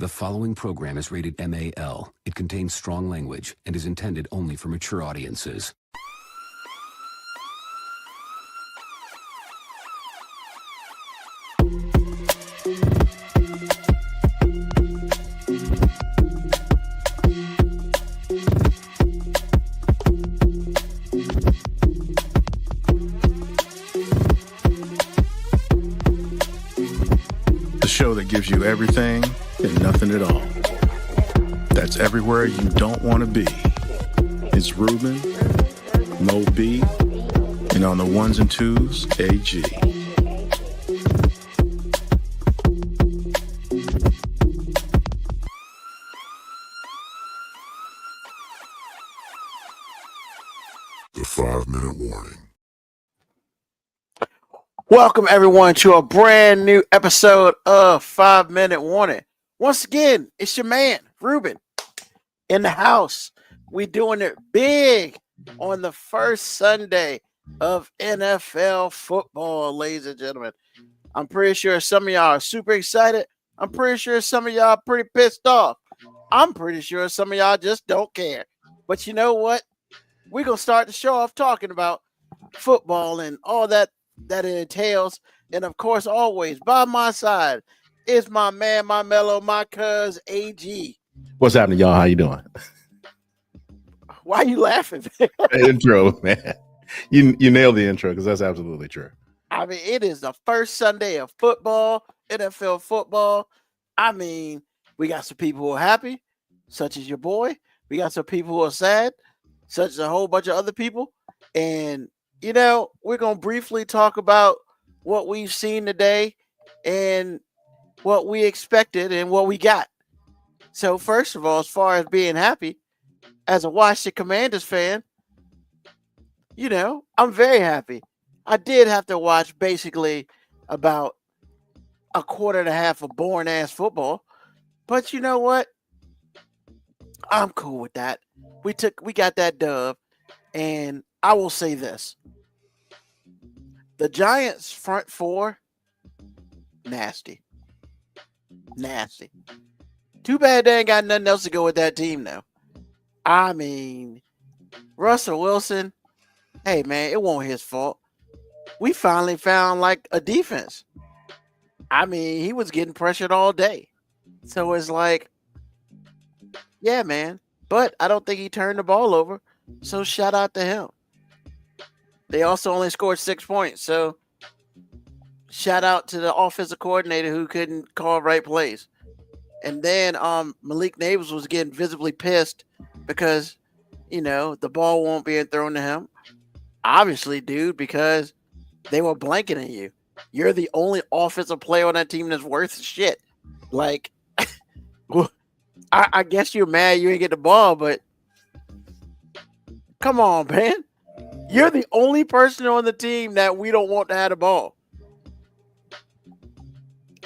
The following program is rated MAL. It contains strong language and is intended only for mature audiences. The show that gives you everything and nothing at all. That's everywhere you don't want to be. It's Ruben, Mo B, and on the ones and twos, AG. The 5-minute warning. Welcome everyone to a brand new episode of 5-Minute Warning. Once again, it's your man, Ruben, in the house. We doing it big on the first Sunday of NFL football, ladies and gentlemen. I'm pretty sure some of y'all are super excited. I'm pretty sure some of y'all are pretty pissed off. I'm pretty sure some of y'all just don't care. But you know what? We're going to start the show off talking about football and all that it entails. And of course, always by my side is my man, my mellow, my cuz AG. What's happening, y'all? How you doing? Why are you laughing? Intro, man. You nailed the intro because that's absolutely true. I mean, it is the first Sunday of football, NFL football. I mean, we got some people who are happy, such as your boy. We got some people who are sad, such as a whole bunch of other people. And you know, we're going to briefly talk about what we've seen today and what we expected and what we got. So, first of all, as far as being happy, as a Washington Commanders fan, you know, I'm very happy. I did have to watch basically about a quarter and a half of boring-ass football. But you know what? I'm cool with that. We got that dub. And I will say this. The Giants front four, nasty. Nasty. Too bad they ain't got nothing else to go with that team now. I mean, Russell Wilson, hey man, it wasn't his fault. We finally found like a defense. I mean, he was getting pressured all day. So it's like, yeah, man. But I don't think he turned the ball over. So shout out to him. They also only scored 6 points. So shout out to the offensive coordinator who couldn't call right plays. And then Malik Nabers was getting visibly pissed because, you know, the ball won't be thrown to him. Obviously, dude, because they were blanketing you. You're the only offensive player on that team that's worth shit. Like, I guess you're mad you didn't get the ball, but come on, man. You're the only person on the team that we don't want to have the ball.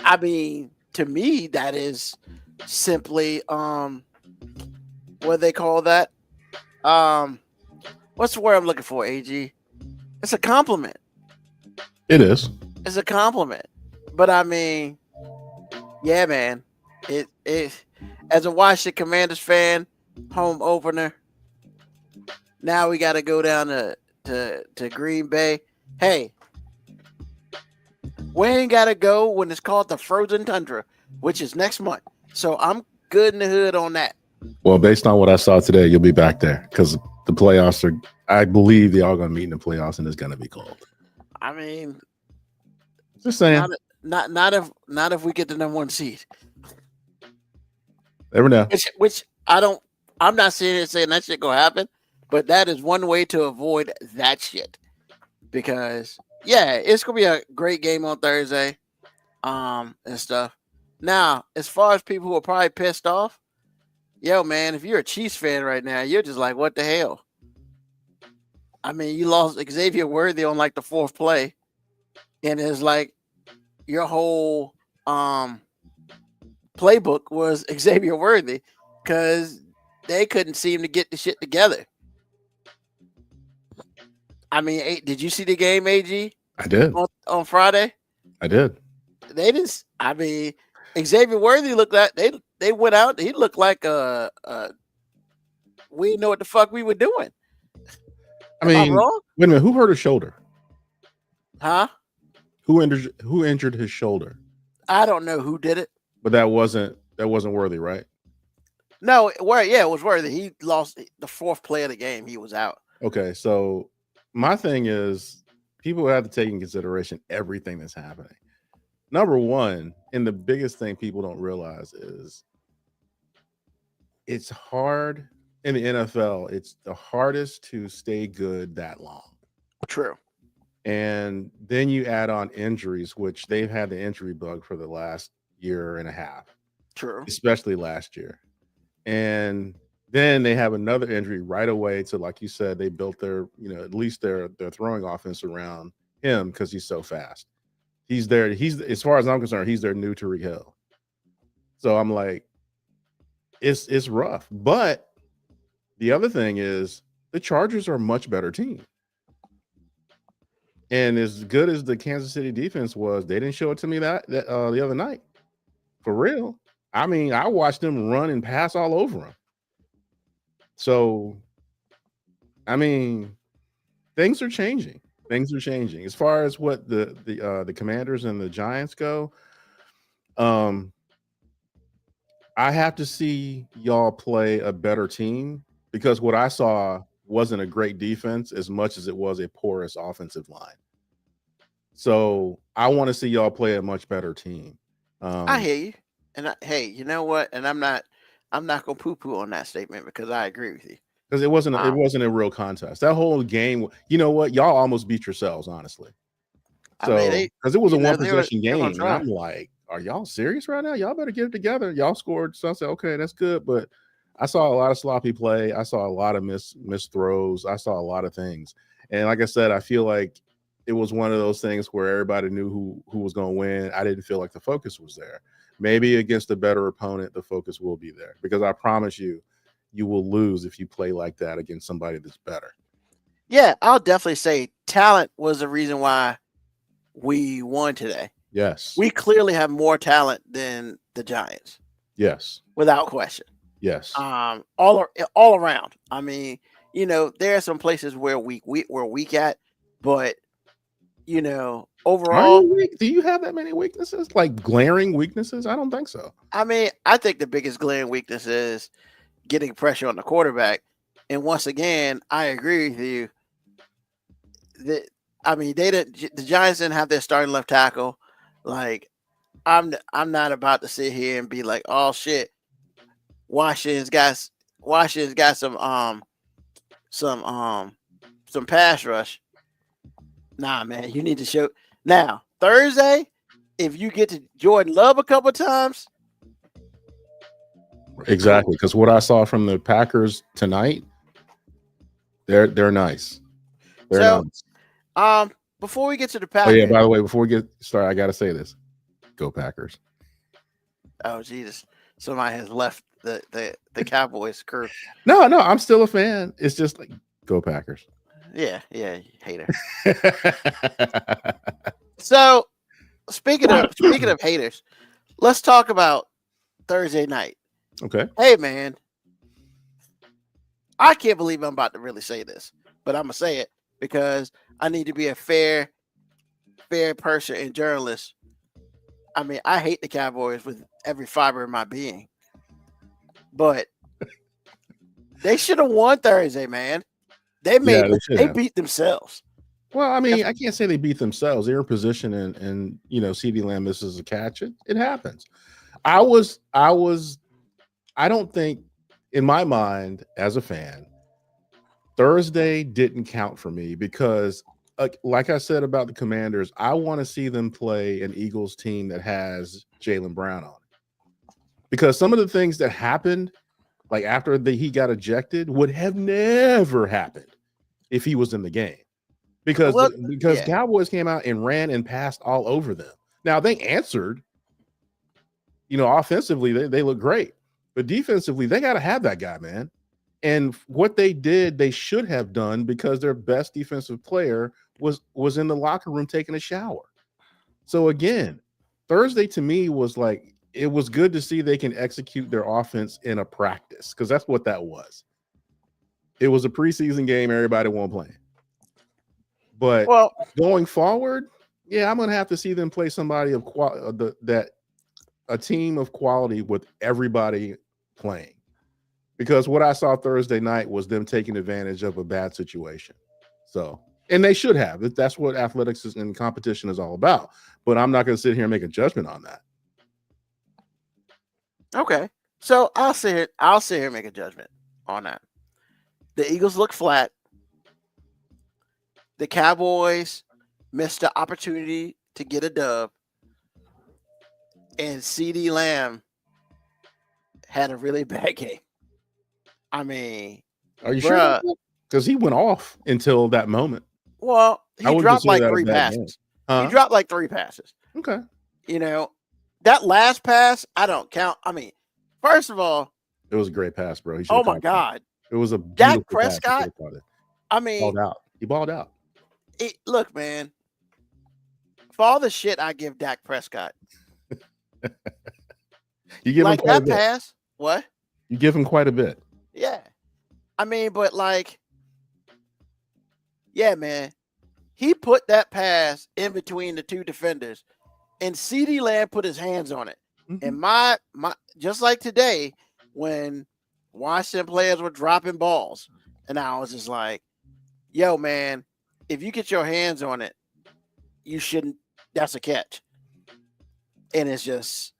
I mean, to me, that is simply what do they call that? What's the word I'm looking for, AG? It's a compliment. It is. It's a compliment. But I mean, yeah, man. It as a Washington Commanders fan, home opener. Now we got to go down to Green Bay. Hey, we ain't got to go when it's called the Frozen Tundra, which is next month. So I'm good in the hood on that. Well, based on what I saw today, you'll be back there because the playoffs are, I believe they are going to meet in the playoffs and it's going to be cold. I mean, Just saying. Not if we get the number one seed. Never know. Which I'm not saying that shit gonna happen, but that is one way to avoid that shit. Because yeah, it's gonna be a great game on Thursday, and stuff. Now, as far as people who are probably pissed off, yo man, if you're a Chiefs fan right now, you're just like, what the hell? I mean, you lost Xavier Worthy on like the fourth play, and it's like your whole playbook was Xavier Worthy because they couldn't seem to get the shit together. I mean, did you see the game, AG? I did. On Friday? I did. They didn't. I mean, Xavier Worthy looked like they they went out. He looked like we didn't know what the fuck we were doing. I mean, wrong? wait a minute. Who hurt his shoulder? Huh? Who injured his shoulder? I don't know who did it. But that wasn't Worthy, right? No, it was Worthy. He lost the fourth play of the game. He was out. Okay, so my thing is people have to take in consideration everything that's happening. Number one, and the biggest thing people don't realize is it's hard in the NFL. It's the hardest to stay good that long. True. And then you add on injuries, which they've had the injury bug for the last year and a half. True. Especially last year. And then they have another injury right away to, like you said, they built their, at least their throwing offense around him because he's so fast. He's there. He's, as far as I'm concerned, he's their new Tyreek Hill. So I'm like, it's rough. But the other thing is the Chargers are a much better team. And as good as the Kansas City defense was, they didn't show it to me that the other night. For real. I mean, I watched them run and pass all over them. So, I mean, things are changing. Things are changing. As far as what the Commanders and the Giants go, I have to see y'all play a better team because what I saw wasn't a great defense as much as it was a porous offensive line. So I want to see y'all play a much better team. I hear you. And hey, you know what? And I'm not gonna poo-poo on that statement because I agree with you. Because it wasn't a real contest. That whole game, you know what? Y'all almost beat yourselves, honestly. So because it was a one-possession game, and I'm like, are y'all serious right now? Y'all better get it together. Y'all scored, so I said, okay, that's good. But I saw a lot of sloppy play. I saw a lot of missed throws. I saw a lot of things. And like I said, I feel like it was one of those things where everybody knew who was going to win. I didn't feel like the focus was there. Maybe against a better opponent, the focus will be there. Because I promise you, you will lose if you play like that against somebody that's better. Yeah, I'll definitely say talent was the reason why we won today. Yes. We clearly have more talent than the Giants. Yes. Without question. Yes. All around. I mean, there are some places where we're weak at, but overall, do you have that many weaknesses? Like glaring weaknesses? I don't think so. I mean, I think the biggest glaring weakness is getting pressure on the quarterback. And once again, I agree with you. The Giants didn't have their starting left tackle. Like, I'm not about to sit here and be like, oh shit, Washington's got some pass rush. Nah, man, you need to show now Thursday. If you get to Jordan Love a couple times, exactly, because what I saw from the Packers tonight, they're nice. They're nice. Before we get to the Packers, oh yeah, by the way, before we get started, I gotta say this: go Packers. Oh Jesus, somebody has left the Cowboys crew. No, I'm still a fan. It's just like go Packers. Yeah, hater. So, speaking of haters, let's talk about Thursday night. Okay. Hey, man, I can't believe I'm about to really say this, but I'm gonna say it because I need to be a fair person and journalist. I mean, I hate the Cowboys with every fiber of my being, but they should have won Thursday, man. They beat themselves. Well, I mean, I can't say they beat themselves. They're in position and CeeDee Lamb misses a catch. It happens. I don't think, in my mind, as a fan, Thursday didn't count for me because, like I said about the Commanders, I want to see them play an Eagles team that has Jaylen Brown on it. Because some of the things that happened, like after he got ejected, would have never happened if he was in the game. Because Cowboys came out and ran and passed all over them. Now, they answered. Offensively, they look great. But defensively, they got to have that guy, man. And what they did, they should have done because their best defensive player was in the locker room taking a shower. So, again, Thursday to me was like it was good to see they can execute their offense in a practice, because that's what that was. It was a preseason game, everybody won't play. But going forward, yeah, I'm gonna have to see them play somebody of a team of quality with everybody playing. Because what I saw Thursday night was them taking advantage of a bad situation. So, and they should have. That's what athletics and competition is all about. But I'm not going to sit here and make a judgment on that. Okay. So I'll sit here and make a judgment on that. The Eagles look flat. The Cowboys missed the opportunity to get a dub. And CeeDee Lamb had a really bad game. I mean, are you sure? Because he went off until that moment. Well, he dropped like 3 passes. He dropped like 3 passes. Okay. You know, that last pass, I don't count. I mean, first of all, it was a great pass, bro. Oh my God. It was a Dak Prescott. I mean, balled out. He balled out. Look, man, for all the shit I give Dak Prescott, you give like him quite that pass. What? You give him quite a bit. Yeah. I mean, but like, yeah, man, he put that pass in between the 2 defenders, and CeeDee Lamb put his hands on it. Mm-hmm. And my just like today, when Washington players were dropping balls, and I was just like, yo, man, if you get your hands on it, you shouldn't. That's a catch. And it's just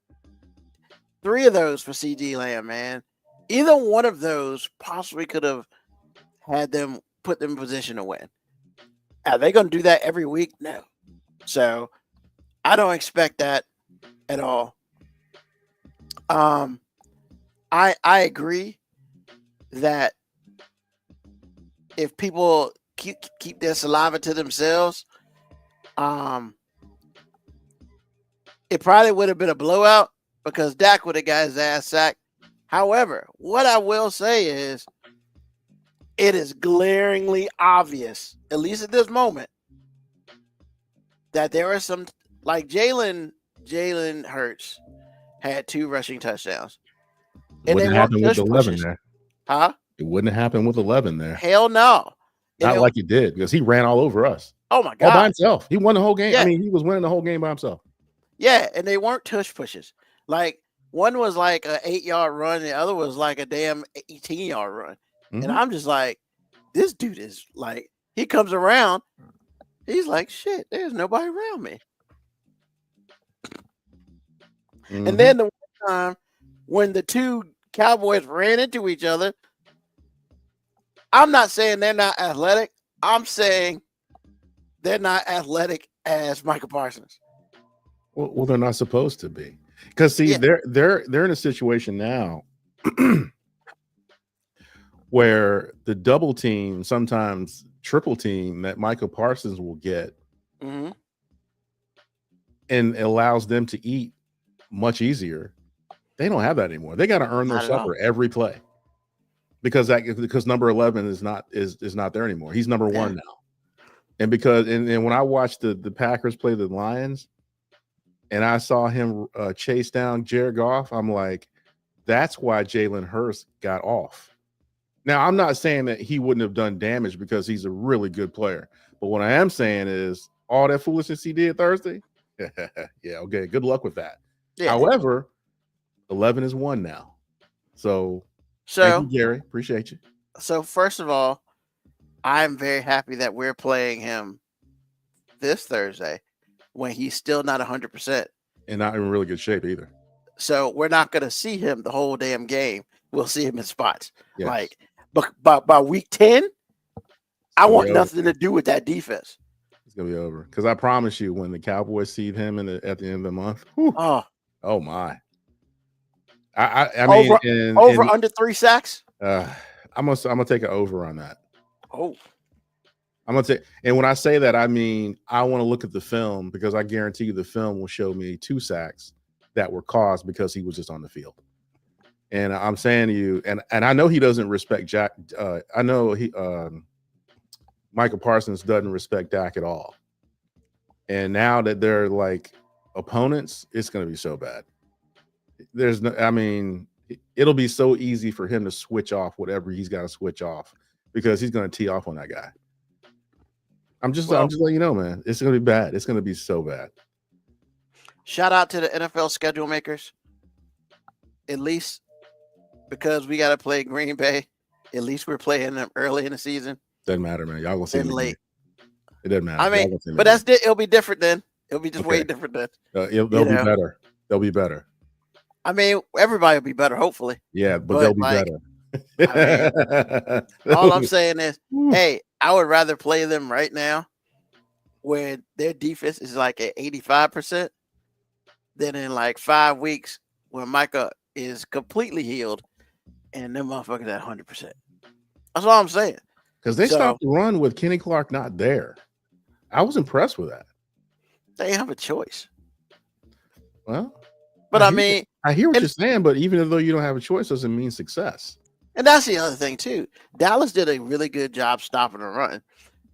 3 of those for CeeDee Lamb, man. Either one of those possibly could have had them put them in position to win. Are they going to do that every week? No. So I don't expect that at all. I agree that if people keep their saliva to themselves, it probably would have been a blowout because Dak would have got his ass sacked. However, what I will say is it is glaringly obvious, at least at this moment, that there are some, like Jalen Hurts had 2 rushing touchdowns. It wouldn't happen with 11 there. Huh? It wouldn't happen with 11 there. Hell no. Not like it did, because he ran all over us. Oh my God. All by himself. He won the whole game. Yeah. I mean, he was winning the whole game by himself. Yeah, and they weren't tush pushes. Like, one was like an 8-yard run, and the other was like a damn 18-yard run. Mm-hmm. And I'm just like, this dude is like, he comes around, he's like, shit, there's nobody around me. Mm-hmm. And then the one time when the 2 Cowboys ran into each other, I'm not saying they're not athletic. I'm saying they're not athletic as Micah Parsons. Well, they're not supposed to be, because see, they're in a situation now where the double team, sometimes triple team that Micah Parsons will get, mm-hmm. and allows them to eat much easier. They don't have that anymore. They got to earn their supper every play, because number 11 is not there anymore. He's number 1 now, and when I watched the Packers play the Lions, and I saw him chase down Jared Goff, I'm like, that's why Jalen Hurts got off. Now, I'm not saying that he wouldn't have done damage, because he's a really good player. But what I am saying is all that foolishness he did Thursday, yeah, okay, good luck with that. Yeah. However, 11 is 1 now. So thank you, Gary. Appreciate you. So first of all, I'm very happy that we're playing him this Thursday when he's still not 100%. And not in really good shape either. So we're not going to see him the whole damn game. We'll see him in spots. Yes. Like, but by week 10, I want nothing to do with that defense. It's going to be over. Because I promise you, when the Cowboys see him at the end of the month, oh my. I mean, under 3 sacks. I'm gonna take an over on that. Oh, I'm gonna take, and when I say that, I mean I want to look at the film, because I guarantee you the film will show me 2 sacks that were caused because he was just on the field. And I'm saying to you, and I know he doesn't respect Jack. I know Micah Parsons doesn't respect Dak at all. And now that they're like opponents, it's gonna be so bad. there's no. I mean, it'll be so easy for him to switch off whatever he's got to switch off because he's going to tee off on that guy. I'm just letting you know, man. It's going to be bad. It's going to be so bad. Shout out to the NFL schedule makers. At least because we got to play Green Bay. At least we're playing them early in the season. Doesn't matter, man. Y'all gonna see me late. It doesn't matter. I mean, but it'll be different then. It'll be just way different then. They'll be better. They'll be better. I mean, everybody will be better, hopefully. Yeah, but they'll be better. I mean, all I'm saying is, hey, I would rather play them right now when their defense is like at 85% than in like 5 weeks when Micah is completely healed and them motherfuckers at 100%. That's all I'm saying. Because they stopped the run with Kenny Clark not there. I was impressed with that. They have a choice. Well, but I mean, I hear what you're saying, but even though you don't have a choice, doesn't mean success. And that's the other thing too. Dallas did a really good job stopping the run.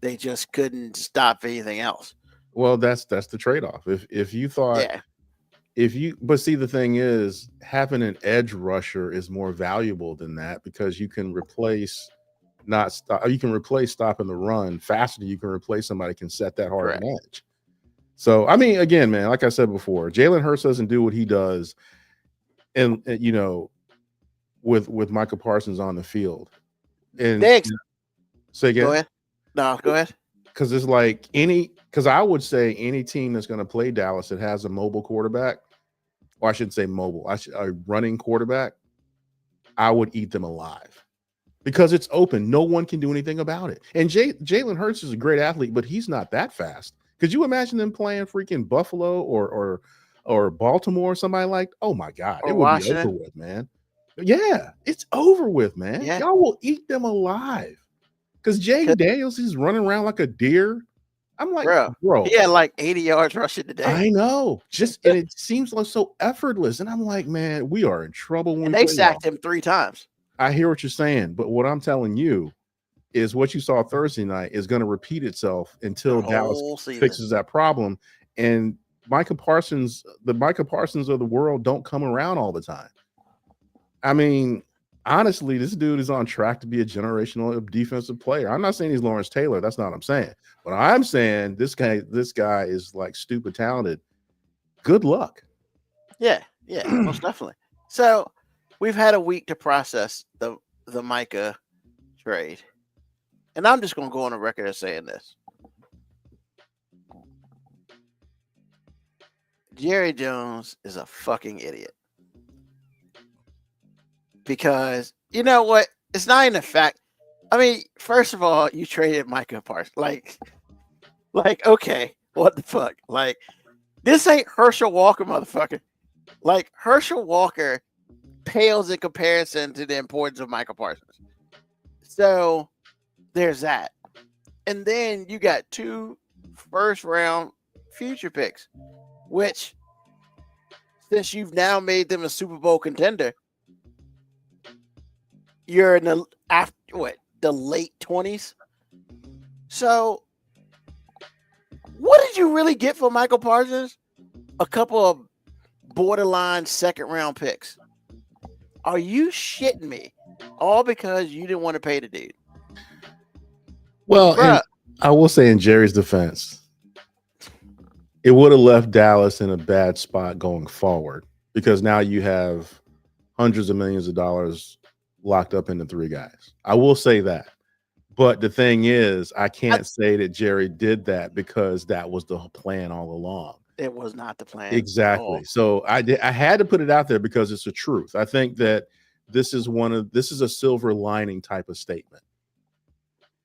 They just couldn't stop anything else. Well, that's the trade-off. If you thought, but see, the thing is, having an edge rusher is more valuable than that because you can replace stopping the run faster than you can replace somebody who can set that hard an edge. So, I mean, again, man, like I said before, Jalen Hurts doesn't do what he does, and you know, with Micah Parsons on the field. And say again. Go ahead. No, go ahead. Because it's like because I would say any team that's going to play Dallas that has a mobile quarterback, or I shouldn't say mobile, a running quarterback, I would eat them alive. Because it's open. No one can do anything about it. And Jalen Hurts is a great athlete, but he's not that fast. Could you imagine them playing freaking Buffalo or Baltimore or somebody like, oh my God, it would Washington. be over with, man. Yeah, it's over with, man. Yeah. Y'all will eat them alive. Because Jay Daniels is running around like a deer. I'm like, bro. He had like 80 yards rushing today. I know. And it seems like so effortless. And I'm like, man, we are in trouble. And they sacked him 3 times. I hear what you're saying, but what I'm telling you is what you saw Thursday night is going to repeat itself until Dallas fixes that problem. And the Micah Parsons of the world don't come around all the time. I mean, honestly, this dude is on track to be a generational defensive player. I'm not saying he's Lawrence Taylor. That's not what I'm saying. But I'm saying this guy is like stupid talented. Good luck. Yeah, most definitely. So we've had a week to process the Micah trade. And I'm just going to go on the record as saying this. Jerry Jones is a fucking idiot. Because, you know what? It's not even a fact. I mean, first of all, you traded Micah Parsons. Like, okay, what the fuck? Like, this ain't Herschel Walker, motherfucker. Like, Herschel Walker pales in comparison to the importance of Micah Parsons. So, there's that. And then you got 2 first-round future picks, which, since you've now made them a Super Bowl contender, you're in the late 20s. So, what did you really get for Michael Parsons? A couple of borderline second-round picks. Are you shitting me? All because you didn't want to pay the dude. Well, I will say in Jerry's defense, it would have left Dallas in a bad spot going forward because now you have hundreds of millions of dollars locked up into 3 guys. I will say that. But the thing is, I can't say that Jerry did that because that was the plan all along. It was not the plan. Exactly. So I had to put it out there because it's the truth. I think that this is a silver lining type of statement.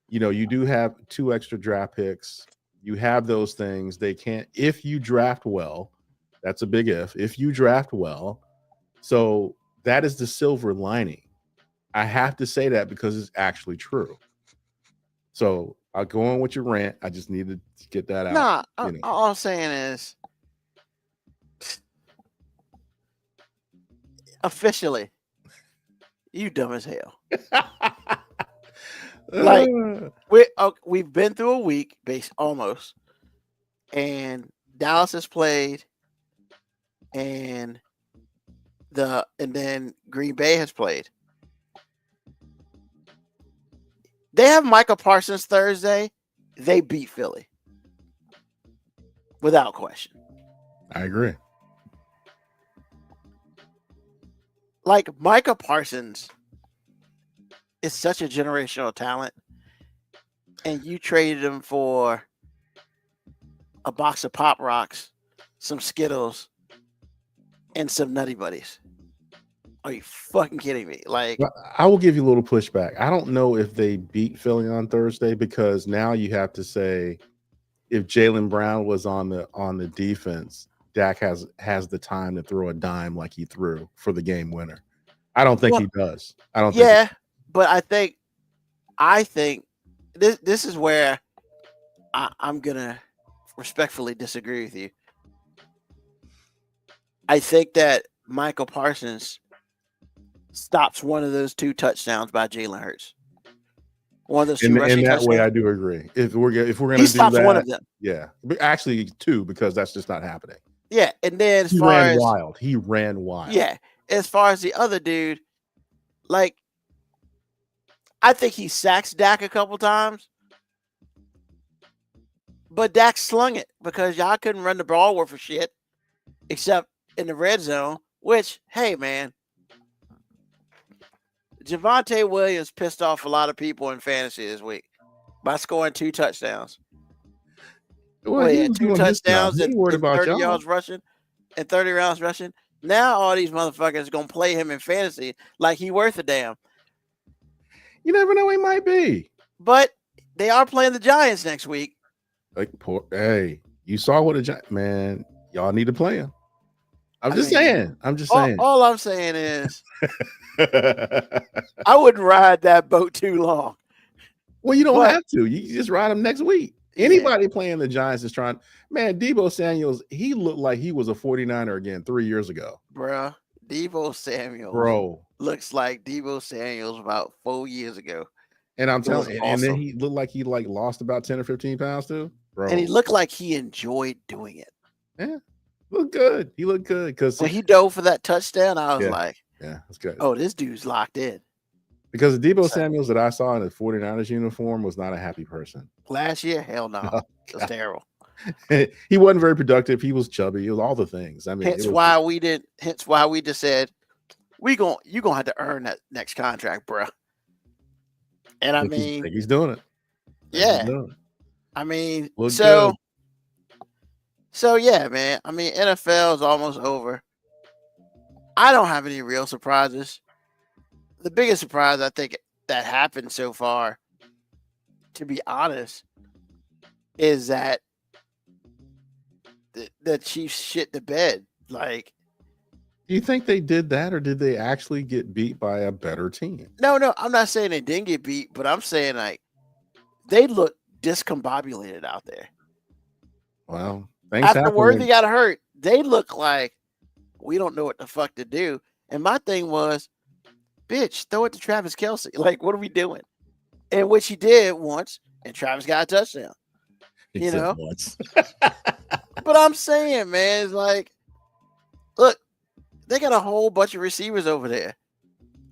You know, you do have 2 extra draft picks. You have those things. They can't, if you draft well, that's a big if you draft well. So that is the silver lining. I have to say that because it's actually true. So I'll go on with your rant. I just needed to get that out. All I'm saying is, officially, you dumb as hell. Like we've been through a week, almost, and Dallas has played, and and then Green Bay has played. They have Micah Parsons Thursday. They beat Philly without question. I agree. Like Micah Parsons is such a generational talent, and you traded him for a box of Pop Rocks, some Skittles, and some Nutty Buddies. Are you fucking kidding me? Like, I will give you a little pushback. I don't know if they beat Philly on Thursday, because now you have to say if Jaylen Brown was on the defense, Dak has the time to throw a dime like he threw for the game winner. I don't think he does. I don't. Yeah, but I think this is where I'm gonna respectfully disagree with you. I think that Michael Parsons stops one of those 2 touchdowns by Jalen Hurts. One of those 2 rushing touchdowns. In that way, I do agree. If we're gonna do that, he stops one of them. Yeah, but actually 2, because that's just not happening. Yeah, and then he ran wild. Yeah, as far as the other dude, like, I think he sacks Dak a couple times, but Dak slung it because y'all couldn't run the ball worth of shit, except in the red zone. Which, hey man, Javonte Williams pissed off a lot of people in fantasy this week by scoring 2 touchdowns. Well, he had 2 touchdowns and 30 yards rushing and 30 rounds rushing. Now all these motherfuckers gonna play him in fantasy like he worth a damn. You never know, he might be. But they are playing the Giants next week. Like, hey, you saw what man, y'all need to play him. I'm just saying. All I'm saying is I wouldn't ride that boat too long. Well, you don't have to. You just ride them next week. Anybody playing the Giants is trying. Man, Deebo Samuels, he looked like he was a 49er again 3 years ago. Bruh, Deebo Samuels looks like Deebo Samuels about 4 years ago. And I'm telling you, and then he looked like he lost about 10 or 15 pounds too. Bro. And he looked like he enjoyed doing it. Yeah. Looked good. He looked good because when he dove for that touchdown, I was like, yeah, that's good. Oh, this dude's locked in. Because the Deebo Samuels that I saw in the 49ers uniform was not a happy person. Last year, hell no. It was terrible. He wasn't very productive. He was chubby. It was all the things. I mean, hence why we just said you're gonna have to earn that next contract, bro. And I mean, he's doing it. Yeah. I mean, so yeah, man. I mean, NFL is almost over. I don't have any real surprises. The biggest surprise I think that happened so far, to be honest, is that the Chiefs shit the bed. Like, do you think they did that, or did they actually get beat by a better team? No, I'm not saying they didn't get beat, but I'm saying like they look discombobulated out there. Well, things after Worthy got hurt, they look like we don't know what the fuck to do. And my thing was, bitch, throw it to Travis Kelce. Like, what are we doing? And which he did once, and Travis got a touchdown. You know? Once. But I'm saying, man, it's like, look, they got a whole bunch of receivers over there.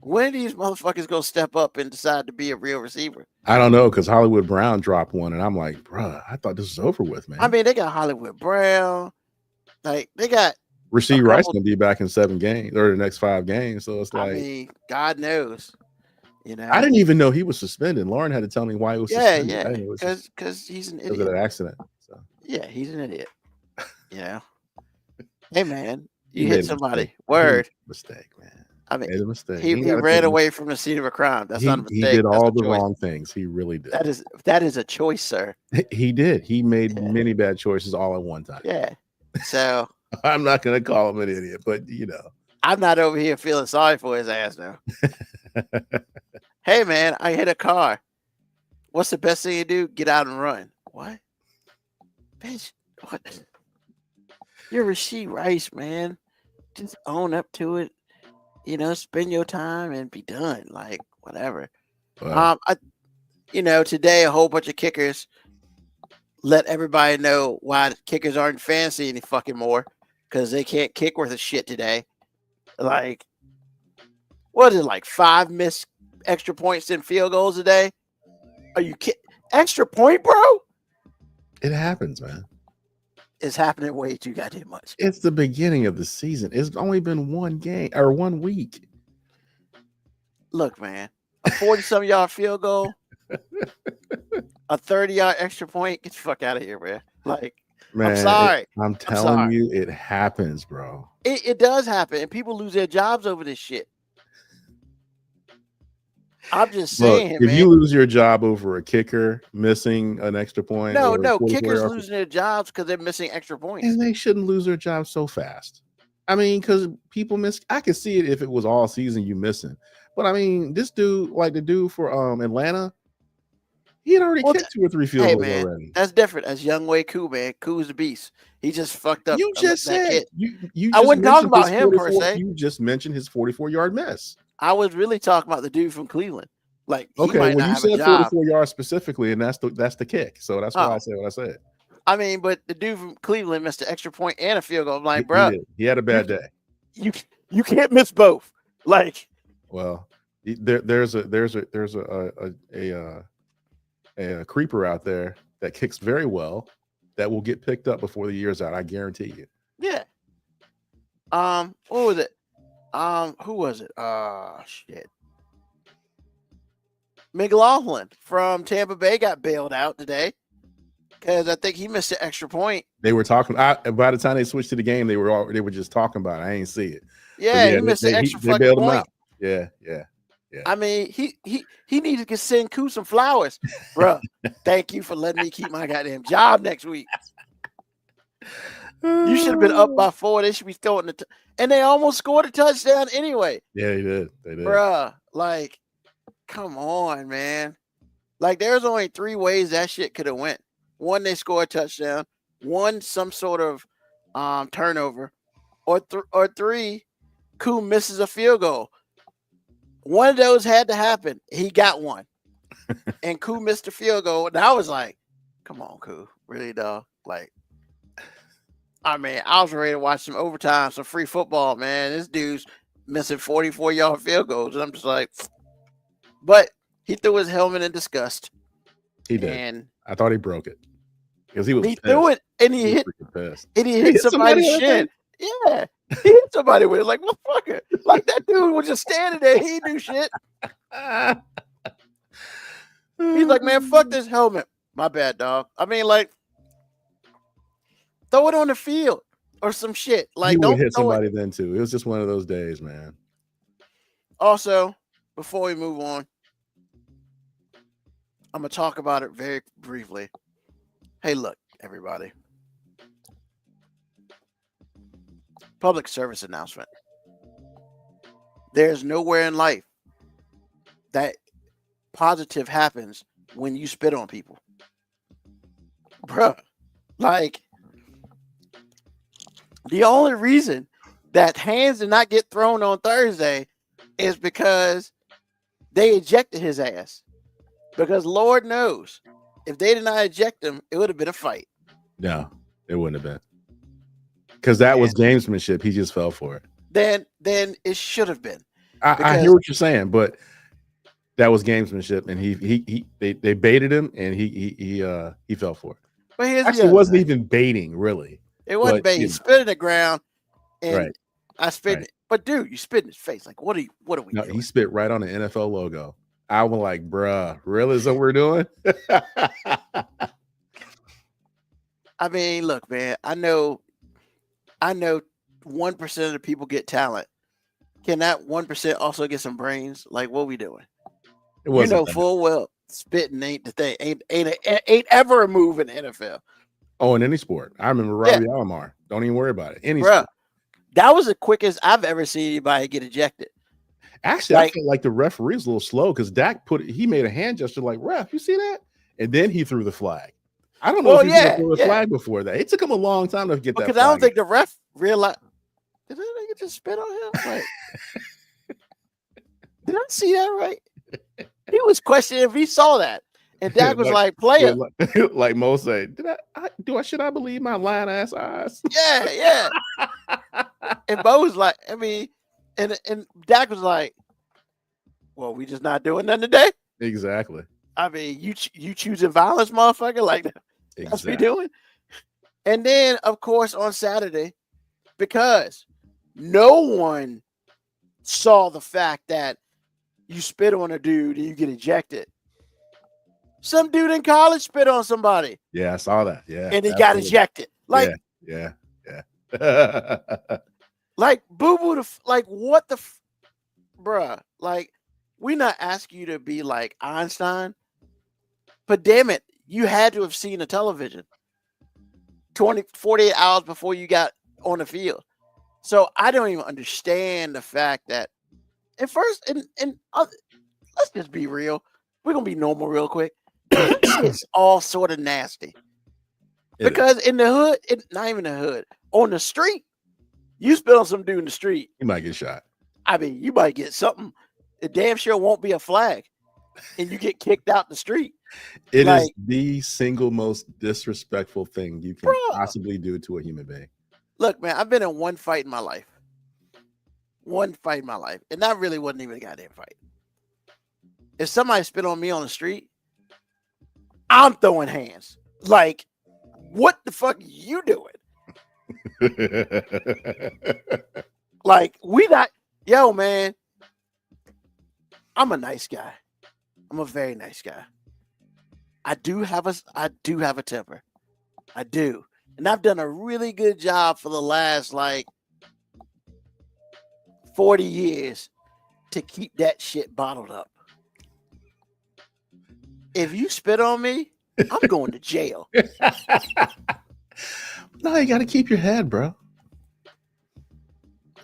When are these motherfuckers gonna step up and decide to be a real receiver? I don't know, because Hollywood Brown dropped one, and I'm like, bruh, I thought this was over with, man. I mean, they got Hollywood Brown. Like, they got Rasheed Rice gonna be back in 7 games or the next 5 games. So it's like, I mean, God knows. You know, I didn't even know he was suspended. Lauren had to tell me why he was suspended. Yeah, because he's an idiot. Because of that accident. So. Yeah, he's an idiot. You know, hey man, you hit somebody. Word mistake, man. I mean, made a mistake. He ran away from the scene of a crime. That's not a mistake. He did all the wrong things. He really did. That is a choice, sir. He did. He made many bad choices all at one time. Yeah. So I'm not going to call him an idiot, but you know, I'm not over here feeling sorry for his ass now. Hey man, I hit a car. What's the best thing you do? Get out and run. What? Bitch, what? You're Rasheed Rice, man. Just own up to it. You know, spend your time and be done. Like, whatever. Wow. Today a whole bunch of kickers let everybody know why kickers aren't fancy any fucking more, because they can't kick worth a shit today. Like, what is it, like 5 missed extra points and field goals a day? Are you kidding? Extra point, bro? It happens, man. It's happening way too goddamn much. It's the beginning of the season. It's only been 1 game or 1 week. Look, man, a 40-some yard field goal, a 30-yard extra point. Get the fuck out of here, man. Like, Man, I'm sorry. I'm telling you, it happens, bro. It does happen, and people lose their jobs over this shit. I'm just saying, Look, if you lose your job over a kicker missing an extra point, no, kickers losing their jobs because they're missing extra points, and they shouldn't lose their jobs so fast. I mean, because people miss. I could see it if it was all season you missing, but I mean, this dude, like the dude for Atlanta, he had already kicked 2 or 3 field goals already. That's different. That's Younghoe Koo, man. Koo's the beast. He just fucked up. You just said you. I wouldn't talk about him per se. You just mentioned his 44-yard miss. I was really talking about the dude from Cleveland. Like, okay, well, you said 44 yards specifically, and that's the kick. So that's why I said what I said. I mean, but the dude from Cleveland missed an extra point and a field goal. I'm like, bro, he had a bad day. You can't miss both. Like, well, there's a creeper out there that kicks very well that will get picked up before the year's out. I guarantee you. Yeah. What was it? Who was it? Shit. McLaughlin from Tampa Bay got bailed out today because I think he missed an extra point. They were talking. By the time they switched to the game, they were just talking about it. I ain't see it. Yeah, he missed an extra fucking bailed point. Him out. Yeah. I mean, he needed to send Koo some flowers, bro. Thank you for letting me keep my goddamn job next week. You should have been up by 4. They should be throwing and they almost scored a touchdown anyway. Yeah, they did. Bruh, like, come on, man. Like, there's only 3 ways that shit could have went. 1, they score a touchdown. 1, some sort of turnover. Or 3, Koo misses a field goal. One of those had to happen. He got one. And Koo missed a field goal. And I was like, come on, Koo. Really, dog? Like, I mean, I was ready to watch some overtime, some free football, man. This dude's missing 44-yard field goals. And I'm just like, but he threw his helmet in disgust. He did. And I thought he broke it. Because he threw it and he hit somebody's shin. Yeah. He hit somebody with it. Like, motherfucker. Like, that dude was just standing there. He didn't do shit. He's like, man, fuck this helmet. My bad, dog. I mean, like, throw it on the field or some shit. Like, he would hit somebody then too. It was just one of those days, man. Also, before we move on, I'm gonna talk about it very briefly. Hey, look, everybody. Public service announcement. There's nowhere in life that positive happens when you spit on people. Bruh, like, the only reason that hands did not get thrown on Thursday is because they ejected his ass. Because Lord knows, if they did not eject him, it would have been a fight. No, it wouldn't have been. Because that was gamesmanship. He just fell for it. Then it should have been. I hear what you're saying, but that was gamesmanship, and they baited him, and he fell for it. But actually, it wasn't even baiting, really. It wasn't baiting. He spit in the ground, and right. I spit it. But dude, you spit in his face. Like, what are we doing? He spit right on the NFL logo. I was like, bruh, really is what we're doing? I mean, look, man, I know 1% of the people get talent. Can that 1% also get some brains? Like, what are we doing? You know full well spitting ain't the thing. Ain't ever a move in the NFL. Oh, in any sport. I remember Robbie Alomar. Don't even worry about it. Any sport. That was the quickest I've ever seen anybody get ejected. Actually, I feel like the referee is a little slow because Dak he made a hand gesture like, ref, you see that? And then he threw the flag. I don't know if he threw the flag before that. It took him a long time to get that. Because I don't think the ref realized. Did that nigga just spit on him? Like, did I see that right? He was questioning if he saw that. And Dak was like, play it. Like Mo said, should I believe my lying ass eyes? Yeah. And Mo was like, I mean, And Dak was like, well, we just not doing nothing today. Exactly. I mean, you choosing violence, motherfucker? Like that's what we doing. And then, of course, on Saturday, because no one saw the fact that you spit on a dude and you get ejected. Some dude in college spit on somebody. Yeah, I saw that. Yeah. And he got ejected. Like, yeah. Like, boo-boo, like, what the, bruh, like, we not asking you to be like Einstein, but damn it, you had to have seen the television 48 hours before you got on the field. So I don't even understand the fact that at first, and let's just be real. We're going to be normal real quick. It's all sort of nasty. Because in the hood, not even the hood, on the street, you spit on some dude in the street, you might get shot. I mean, you might get something. It damn sure won't be a flag, and you get kicked out the street. It is the single most disrespectful thing you can possibly do to a human being. Look, man, I've been in one fight in my life. One fight in my life, and that really wasn't even a goddamn fight. If somebody spit on me on the street, I'm throwing hands. Like, what the fuck are you doing? Like, we not, yo, man. I'm a nice guy. I'm a very nice guy. I do have a temper. I do. And I've done a really good job for the last like 40 years to keep that shit bottled up. If you spit on me, I'm going to jail. No, you got to keep your head, bro.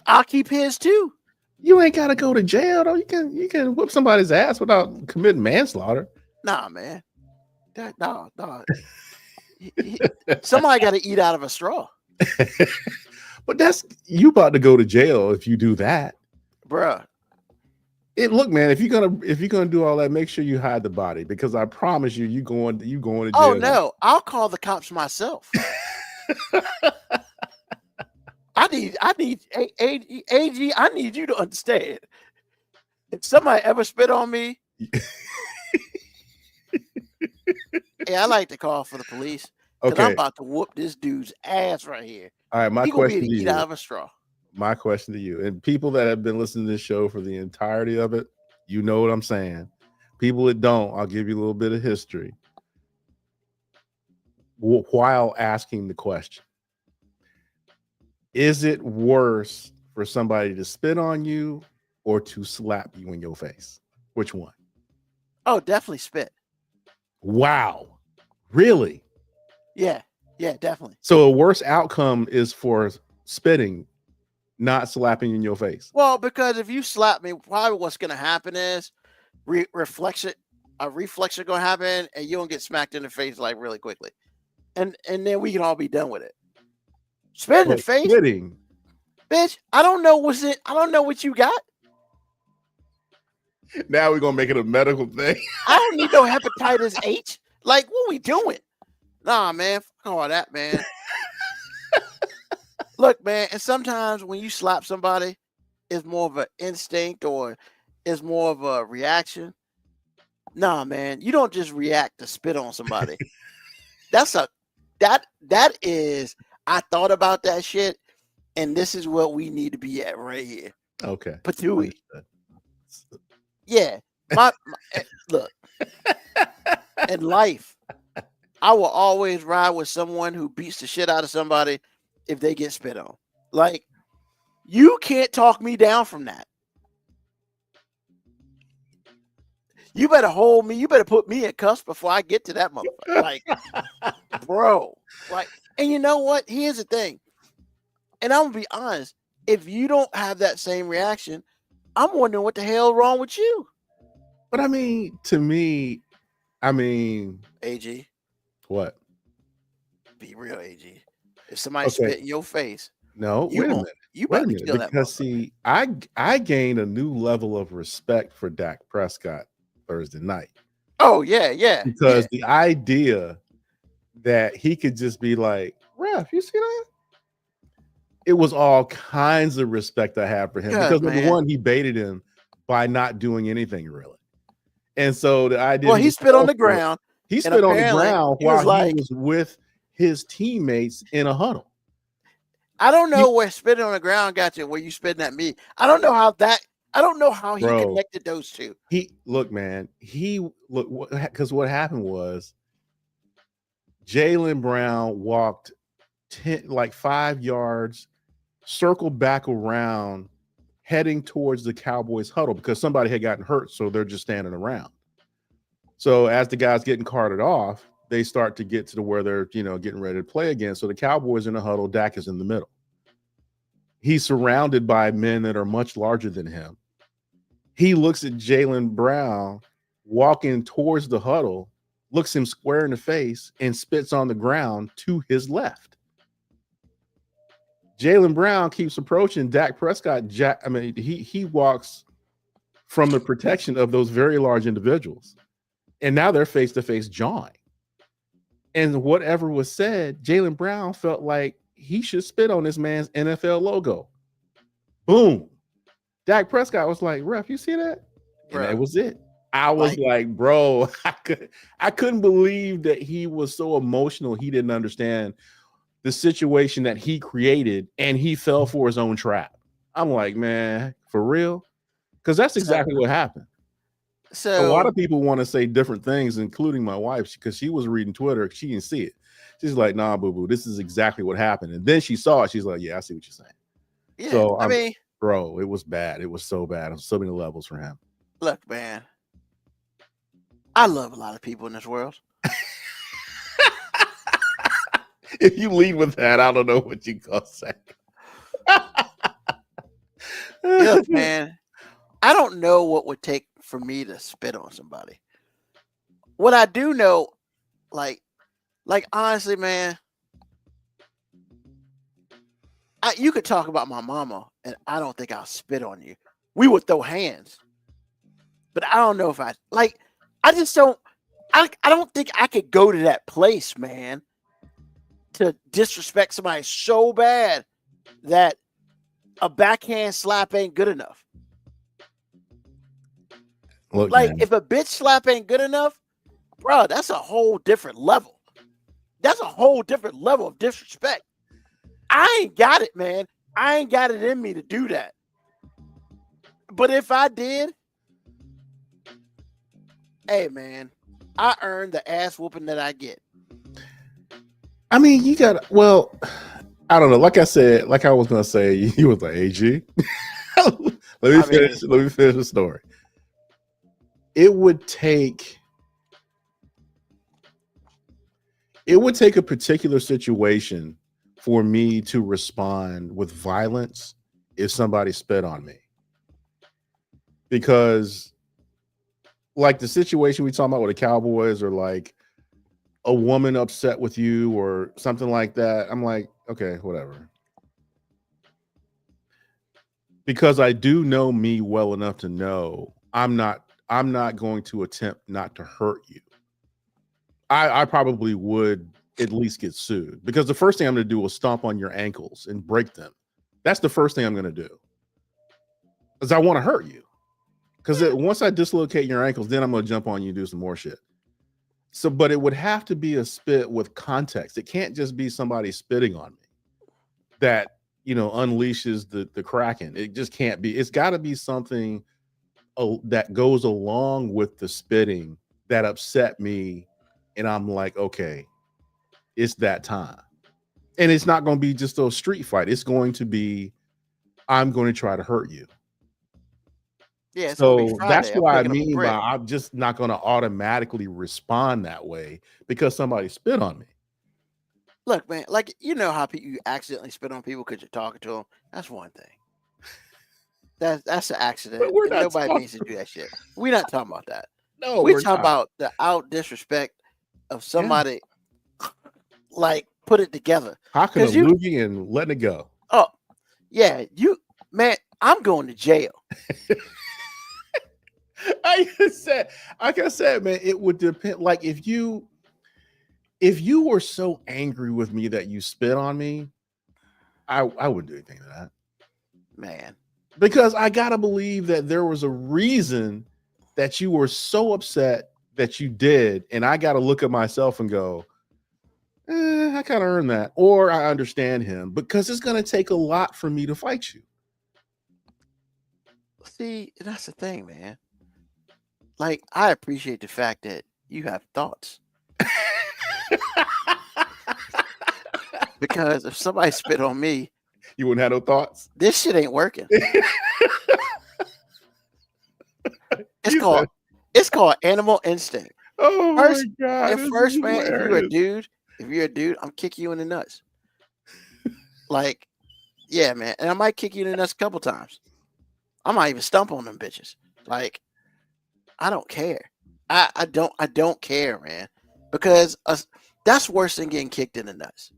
I'll keep his too. You ain't got to go to jail, though. You can whip somebody's ass without committing manslaughter. Nah, man. No. Somebody got to eat out of a straw. But that's you about to go to jail if you do that, bruh. Look, man. If you're gonna do all that, make sure you hide the body, because I promise you going to jail. Oh no, I'll call the cops myself. I need AG. I need you to understand. If somebody ever spit on me, I like to call for the police. Okay, I'm about to whoop this dude's ass right here. All right, my question to you. Eat out of a straw. My question to you, and people that have been listening to this show for the entirety of it, you know what I'm saying. People that don't, I'll give you a little bit of history while asking the question. Is it worse for somebody to spit on you or to slap you in your face? Which one? Oh, definitely spit. Wow. Really? Yeah, definitely. So a worse outcome is for spitting, not slapping in your face. Well, because if you slap me, probably what's going to happen is a reflection going to happen, and you don't get smacked in the face like really quickly, and then we can all be done with it. Spit in the face, spitting. Bitch. I don't know what you got. Now we're gonna make it a medical thing. I don't need no hepatitis H. Like, what we doing? Nah, man. Fuck all that, man. Look, man, and sometimes when you slap somebody, it's more of an instinct or it's more of a reaction. Nah, man, you don't just react to spit on somebody. That is, I thought about that shit, and this is what we need to be at right here. Okay. Patooey. Yeah. Look. In life, I will always ride with someone who beats the shit out of somebody if they get spit on. Like, you can't talk me down from that. You better hold me. You better put me in cuffs before I get to that motherfucker. Like, bro. Like, and you know what? Here's the thing. And I'm gonna be honest. If you don't have that same reaction, I'm wondering what the hell wrong with you. But I mean, to me, AG. What? Be real, AG. If somebody spit in your face, no, wait a minute. You better kill that. Because see, I gained a new level of respect for Dak Prescott Thursday night. Oh yeah. Because the idea that he could just be like, ref, you see that? it was all kinds of respect I have for him because number one, he baited him by not doing anything really. And so the idea, he spit on the ground. He spit on the ground while he was with his teammates in a huddle. I don't know where spitting on the ground got you, where you spitting at me. I don't know how he connected those two. Because what happened was Jaylen Brown walked 5 yards, circled back around, heading towards the Cowboys huddle because somebody had gotten hurt, so they're just standing around. So as the guys getting carted off, they start to get to where they're, getting ready to play again. So the Cowboys in the huddle, Dak is in the middle. He's surrounded by men that are much larger than him. He looks at Jaylen Brown walking towards the huddle, looks him square in the face, and spits on the ground to his left. Jaylen Brown keeps approaching Dak Prescott. He walks from the protection of those very large individuals. And now they're face-to-face jawing. And whatever was said, Jaylen Brown felt like he should spit on this man's NFL logo. Boom. Dak Prescott was like, ref, you see that? And that was it. I was like, bro, I couldn't believe that he was so emotional. He didn't understand the situation that he created, and he fell for his own trap. I'm like, man, for real? Because that's exactly what happened. So a lot of people want to say different things, including my wife, because she was reading Twitter. She didn't see it. She's like, nah, boo-boo, this is exactly what happened. And then she saw it. She's like, yeah, I see what you're saying. Yeah, so, bro, it was bad. It was so bad on so many levels for him. Look, man, I love a lot of people in this world. If you lead with that, I don't know what you gonna say. Look, man, I don't know what would take for me to spit on somebody. What I do know, like honestly, man, you could talk about my mama, and I don't think I'll spit on you. We would throw hands, but I don't know if I just don't. I don't think I could go to that place, man, to disrespect somebody so bad that a backhand slap ain't good enough. Look, man, if a bitch slap ain't good enough, bro, that's a whole different level. That's a whole different level of disrespect. I ain't got it, man. I ain't got it in me to do that. But if I did, hey, man, I earned the ass whooping that I get. I mean, you got, I don't know. Like I said, like I was going to say, you was like, AG. Let me finish the story. It would take a particular situation for me to respond with violence if somebody spit on me. Because like the situation we talking about with the Cowboys, or like a woman upset with you or something like that, I'm like, okay, whatever. Because I do know me well enough to know I'm not going to attempt not to hurt you. I probably would at least get sued, because the first thing I'm going to do is stomp on your ankles and break them. That's the first thing I'm going to do, because I want to hurt you. Because once I dislocate your ankles, then I'm going to jump on you and do some more shit. So, but it would have to be a spit with context. It can't just be somebody spitting on me that, unleashes the Kraken. It just can't be. It's got to be something that goes along with the spitting that upset me. And I'm like, okay, it's that time. And it's not going to be just a street fight. It's going to be, I'm going to try to hurt you. Yeah, so that's what I mean by I'm just not going to automatically respond that way because somebody spit on me. Look, man, like, how you accidentally spit on people because you're talking to them. That's one thing. That's an accident. Nobody needs to do that shit. We're not talking about that. No, we're talking about the out disrespect of somebody. Like, put it together. How can a loogie and letting it go? Oh, yeah, I'm going to jail. Like I said, man, it would depend. Like if you were so angry with me that you spit on me, I wouldn't do anything to that, man. Because I gotta believe that there was a reason that you were so upset that you did, and I gotta look at myself and go, I kind of earned that, or I understand him, because it's gonna take a lot for me to fight you. See, that's the thing, man. Like, I appreciate the fact that you have thoughts. Because if somebody spit on me, you wouldn't have no thoughts. This shit ain't working. It's called animal instinct. Oh my God. At first, man, if you're a dude, I'm kicking you in the nuts. Like, yeah, man. And I might kick you in the nuts a couple times. I might even stump on them bitches. Like, I don't care. I don't care, man. Because that's worse than getting kicked in the nuts.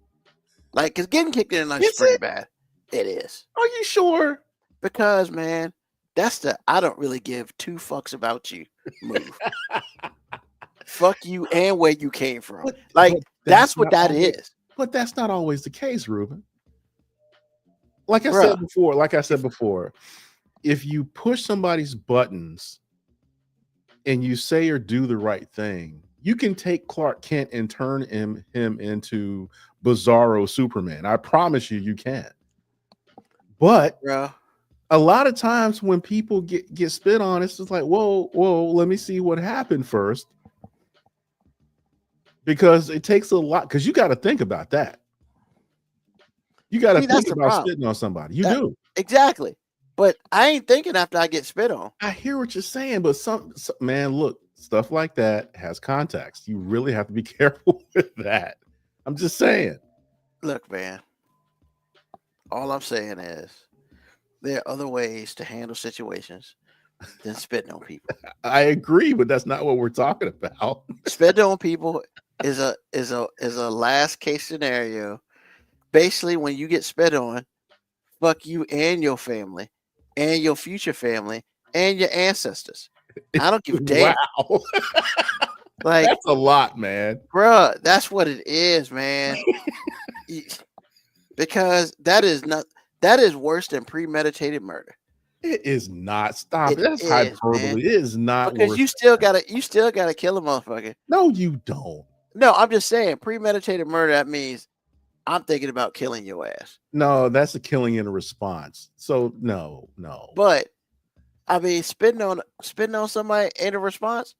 Like, because getting kicked in the nuts is pretty bad. It is. Are you sure? Because, man, that's the I don't really give two fucks about you move. Fuck you and where you came from. But that's what that is. But that's not always the case, Ruben. Like I said before, if you push somebody's buttons and you say or do the right thing, you can take Clark Kent and turn him into Bizarro Superman. I promise you can. But a lot of times when people get spit on, it's just like, whoa, let me see what happened first. Because it takes a lot, because you got to think about that. You got to think about spitting on somebody. You do. Exactly. But I ain't thinking after I get spit on. I hear what you're saying, but man, look, stuff like that has context. You really have to be careful with that. I'm just saying. Look, man. All I'm saying is there are other ways to handle situations than spitting on people. I agree, but that's not what we're talking about. Spitting on people is a last case scenario. Basically, when you get spit on, fuck you and your family and your future family and your ancestors. I don't give a damn. Wow. Like, that's a lot, man. Bruh, that's what it is, man. Because that is worse than premeditated murder. It is not. Stop. That's hyperbole. Man. It is not. Because you still gotta kill a motherfucker. No, you don't. No, I'm just saying premeditated murder, that means I'm thinking about killing your ass. No, that's a killing in a response. So no. But I mean, spitting on somebody in a response,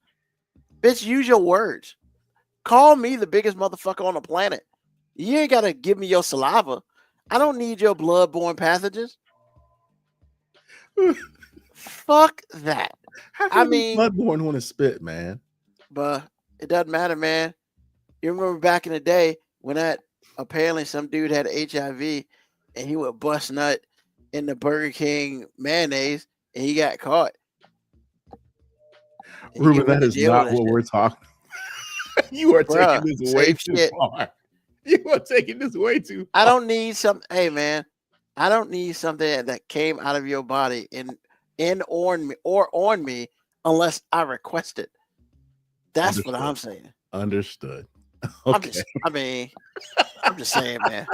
bitch, use your words. Call me the biggest motherfucker on the planet. You ain't gotta give me your saliva. I don't need your bloodborne pathogens. Fuck that. I mean, bloodborne want to spit, man. But it doesn't matter, man. You remember back in the day when apparently some dude had HIV and he would bust nut in the Burger King mayonnaise and he got caught. Ruben, that is not what we're talking about. You are taking this way too far. You are taking this way too far. I don't need hey man, I don't need something that came out of your body on me unless I request it. That's what I'm saying. Understood. Okay. I'm just saying, man.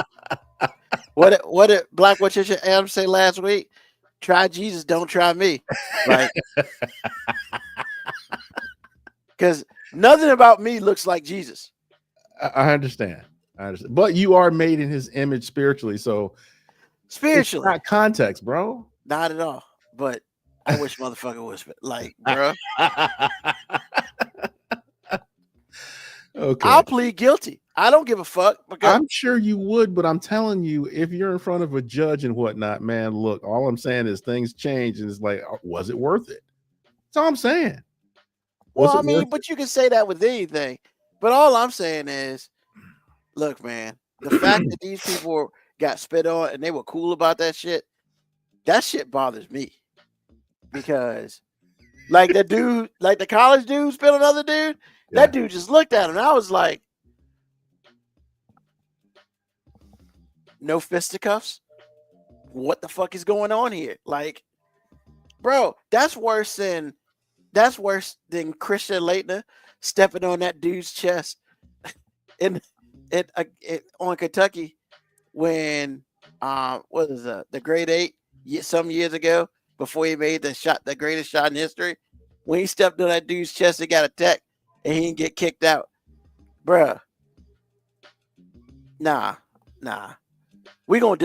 What did Black Watcher Adams say last week? Try Jesus, don't try me. Like, because nothing about me looks like Jesus. I understand. But you are made in his image spiritually, so it's not context, bro. Not at all. But I wish motherfucker was like, bro. Okay. I'll plead guilty. I don't give a fuck. I'm sure you would, but I'm telling you, if you're in front of a judge and whatnot, man, look, all I'm saying is things change, and it's like, was it worth it? That's all I'm saying. Well, I mean, but you can say that with anything. But all I'm saying is, look, man, the fact that these people got spit on and they were cool about that shit bothers me. Because like the college dude spit on another dude, that dude just looked at him. And I was like, no fisticuffs? What the fuck is going on here? Like, bro, that's worse than Christian Laettner stepping on that dude's chest on Kentucky when what is the grade 8 some years ago before he made the greatest shot in history? When he stepped on that dude's chest and got a tech and he didn't get kicked out. Bruh. Nah. We gonna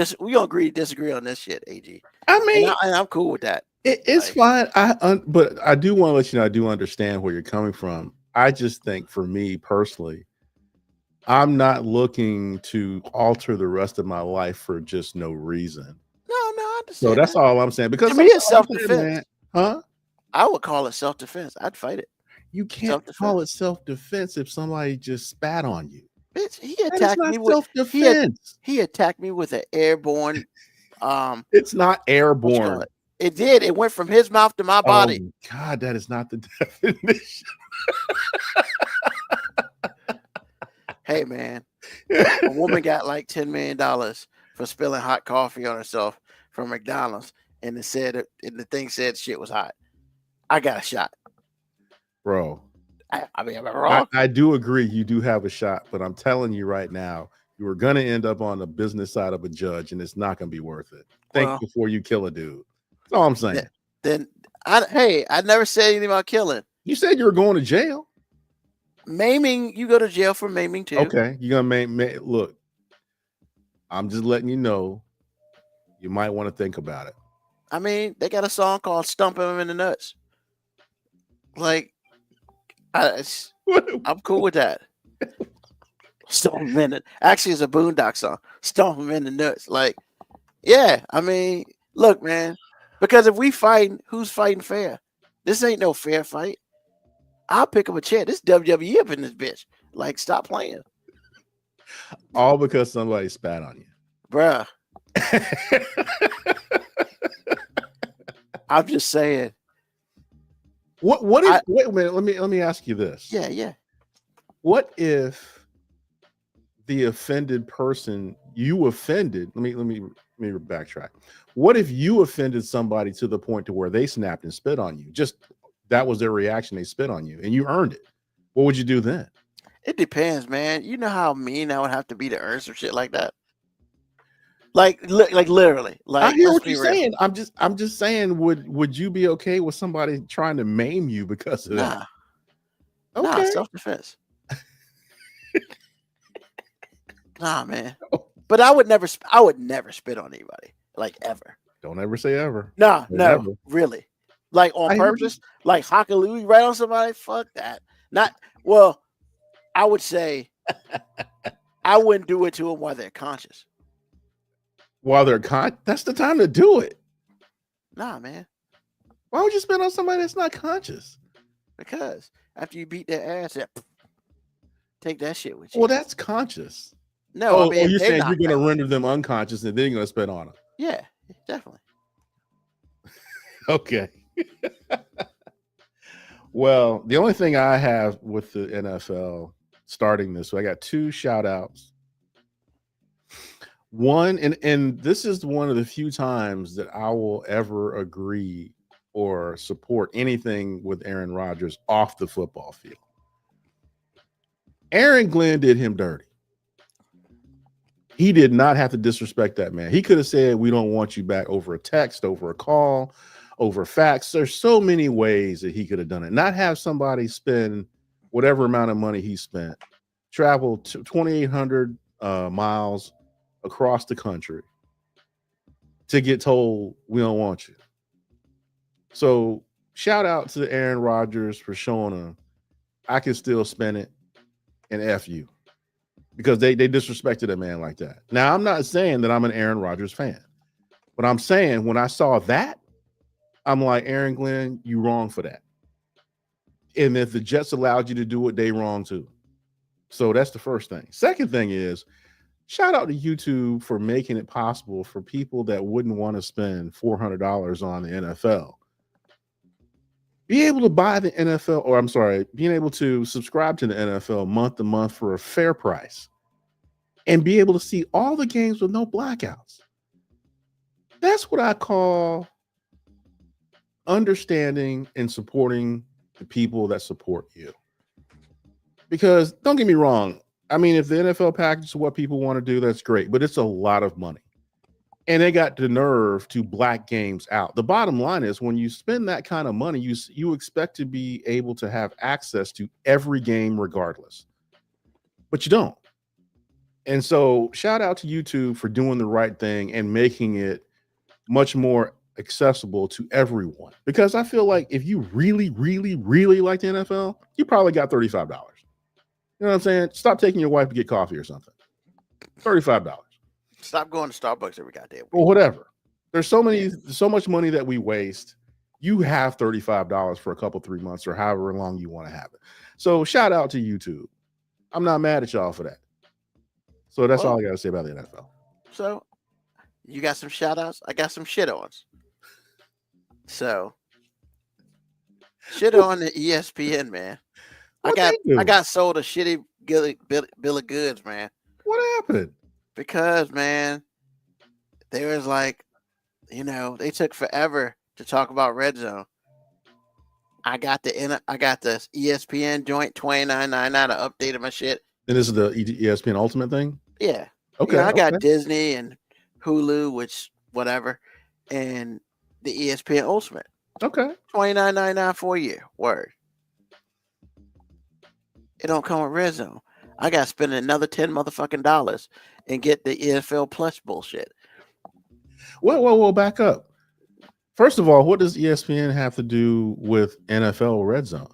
agree to disagree on this shit, AG. I mean, and I'm cool with that. It's fine. But I do want to let you know I do understand where you're coming from. I just think for me personally, I'm not looking to alter the rest of my life for just no reason. No, I understand. So that's all I'm saying. Because to me, it's self-defense. Huh? I would call it self-defense. I'd fight it. You can't call it self-defense if somebody just spat on you. Bitch, he attacked me with self-defense. He attacked me with an airborne. It's not airborne. It did. It went from his mouth to my body. Oh, God, that is not the definition. Hey, man, a woman got like $10 million for spilling hot coffee on herself from McDonald's, and the thing said shit was hot. I got a shot, bro. I mean, am I wrong? I do agree. You do have a shot, but I'm telling you right now, you are going to end up on the business side of a judge, and it's not going to be worth it. Think before you kill a dude. That's all I'm saying. I never said anything about killing. You said you were going to jail. Maiming, you go to jail for maiming too. Okay, you're gonna look. I'm just letting you know. You might want to think about it. I mean, they got a song called "Stumping Him in the Nuts." Like, I'm cool with that. Stomp him in it. Actually, it's a Boondock song. Stomp him in the nuts. Like, yeah. I mean, look, man. Because if we fight, who's fighting fair? This ain't no fair fight. I'll pick up a chair. This WWE up in this bitch. Like, stop playing. All because somebody spat on you, bruh. I'm just saying. What if? Wait a minute. Let me ask you this. Yeah. What if the offended person you offended? Let me backtrack. What if you offended somebody to the point to where they snapped and spit on you? Just that was their reaction. They spit on you, and you earned it. What would you do then? It depends, man. You know how mean I would have to be to earn some shit like that. Like literally. Like, I hear what you're saying. I'm just saying. Would you be okay with somebody trying to maim you because of that? Okay. Nah, self-defense. Nah, man. But I would never spit on anybody. Like, ever. Don't ever say ever. No, really. Like, on purpose. Like, Hockaloo right on somebody. Fuck that. I would say I wouldn't do it to them while they're conscious. While they're that's the time to do it. Nah, man. Why would you spit on somebody that's not conscious? Because after you beat their ass, take that shit with you. Well, that's conscious. No, I mean, you're saying you're going to render them unconscious and then you're going to spit on them. Yeah, definitely. Okay. Well, the only thing I have with the NFL starting this, so I got 2 shout outs. One, and this is one of the few times that I will ever agree or support anything with Aaron Rodgers off the football field. Aaron Glenn did him dirty. He did not have to disrespect that man. He could have said, we don't want you back over a text, over a call, over fax. There's so many ways that he could have done it. Not have somebody spend whatever amount of money he spent, travel 2,800 miles across the country to get told we don't want you. So shout out to Aaron Rodgers for showing him I can still spend it and F you, because they disrespected a man like that. Now, I'm not saying that I'm an Aaron Rodgers fan, but I'm saying when I saw that, I'm like, Aaron Glenn, you wrong for that. And if the Jets allowed you to do it, they wrong too. So that's the first thing. Second thing is, shout out to YouTube for making it possible for people that wouldn't want to spend $400 on the NFL. Be able to buy the NFL, or I'm sorry, being able to subscribe to the NFL month to month for a fair price and be able to see all the games with no blackouts. That's what I call understanding and supporting the people that support you. Because don't get me wrong, I mean, if the NFL package is what people want to do, that's great, but it's a lot of money. And they got the nerve to black games out. The bottom line is when you spend that kind of money, you expect to be able to have access to every game regardless. But you don't. And so shout out to YouTube for doing the right thing and making it much more accessible to everyone. Because I feel like if you really, really, really like the NFL, you probably got $35. You know what I'm saying? Stop taking your wife to get coffee or something. $35. Stop going to Starbucks every goddamn week. Or whatever. There's so much money that we waste. You have $35 for a couple 3 months or however long you want to have it. So shout out to YouTube. I'm not mad at y'all for that. So that's all I got to say about the NFL. So you got some shout outs. I got some shit ons. So shit on the ESPN, man. I got sold a shitty bill of goods, man. What happened? Because, man, there was like, they took forever to talk about Red Zone. I got the ESPN joint $29.99. I updated my shit. And this is the ESPN Ultimate thing? Yeah. Okay. I got Disney and Hulu, which whatever, and the ESPN Ultimate. Okay. $29.99 for a year. Word. It don't come with Red Zone. I got to spend another $10 motherfucking dollars and get the NFL Plus bullshit. Well, back up. First of all, what does ESPN have to do with NFL Red Zone?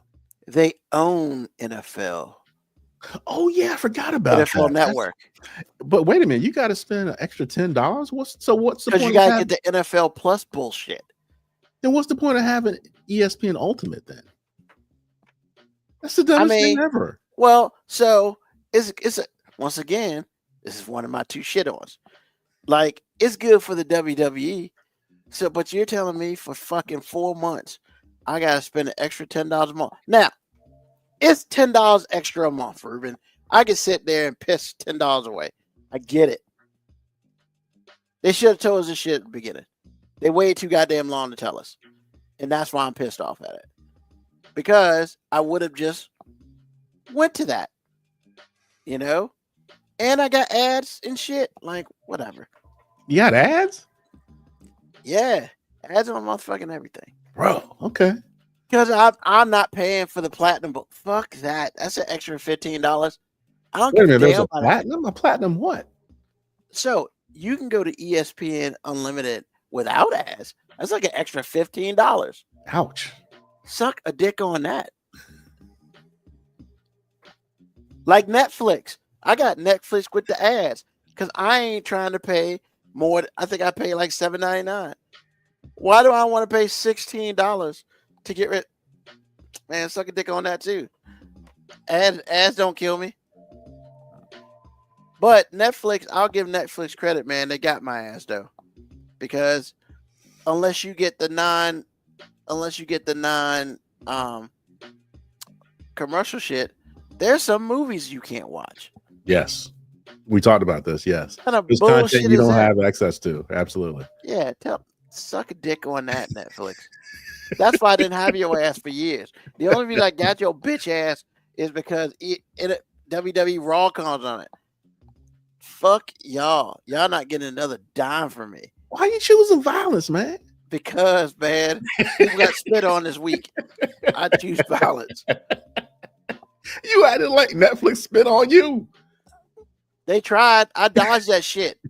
They own NFL. Oh yeah, I forgot about NFL Network. But wait a minute, you got to spend an extra $10. What's the point? Because you got to get the NFL Plus bullshit. Then what's the point of having ESPN Ultimate then? That's the dumbest thing ever. Well, so once again, this is one of my two shit ons. Like, it's good for the WWE. So, but you're telling me for fucking 4 months, I gotta spend an extra $10 a month. Now, it's $10 extra a month, Ruben. I could sit there and piss $10 away. I get it. They should have told us this shit at the beginning. They waited too goddamn long to tell us. And that's why I'm pissed off at it. Because I would have just went to that. And I got ads and shit. Like, whatever. You got ads? Yeah. Ads on motherfucking everything. Bro, okay. Because I'm not paying for the platinum, but fuck that. That's an extra $15. I don't give a damn. There's a platinum? A platinum what? So you can go to ESPN Unlimited without ads. That's like an extra $15. Ouch. Suck a dick on that. Like Netflix. I got Netflix with the ads because I ain't trying to pay more. I think I pay like $7.99. Why do I want to pay $16 to get rid? Man, suck a dick on that too. Ads don't kill me. But Netflix, I'll give Netflix credit, man. They got my ass though, because unless you get the non commercial shit, there's some movies you can't watch. Yes. We talked about this. Yes. There's content you don't have access to. Absolutely. Yeah. Suck a dick on that, Netflix. That's why I didn't have your ass for years. The only reason I got your bitch ass is because WWE Raw comes on it. Fuck y'all. Y'all not getting another dime from me. Why are you choosing violence, man? Because, man, people got spit on this week. I choose violence. You had to like Netflix spit on you. They tried. I dodged that shit.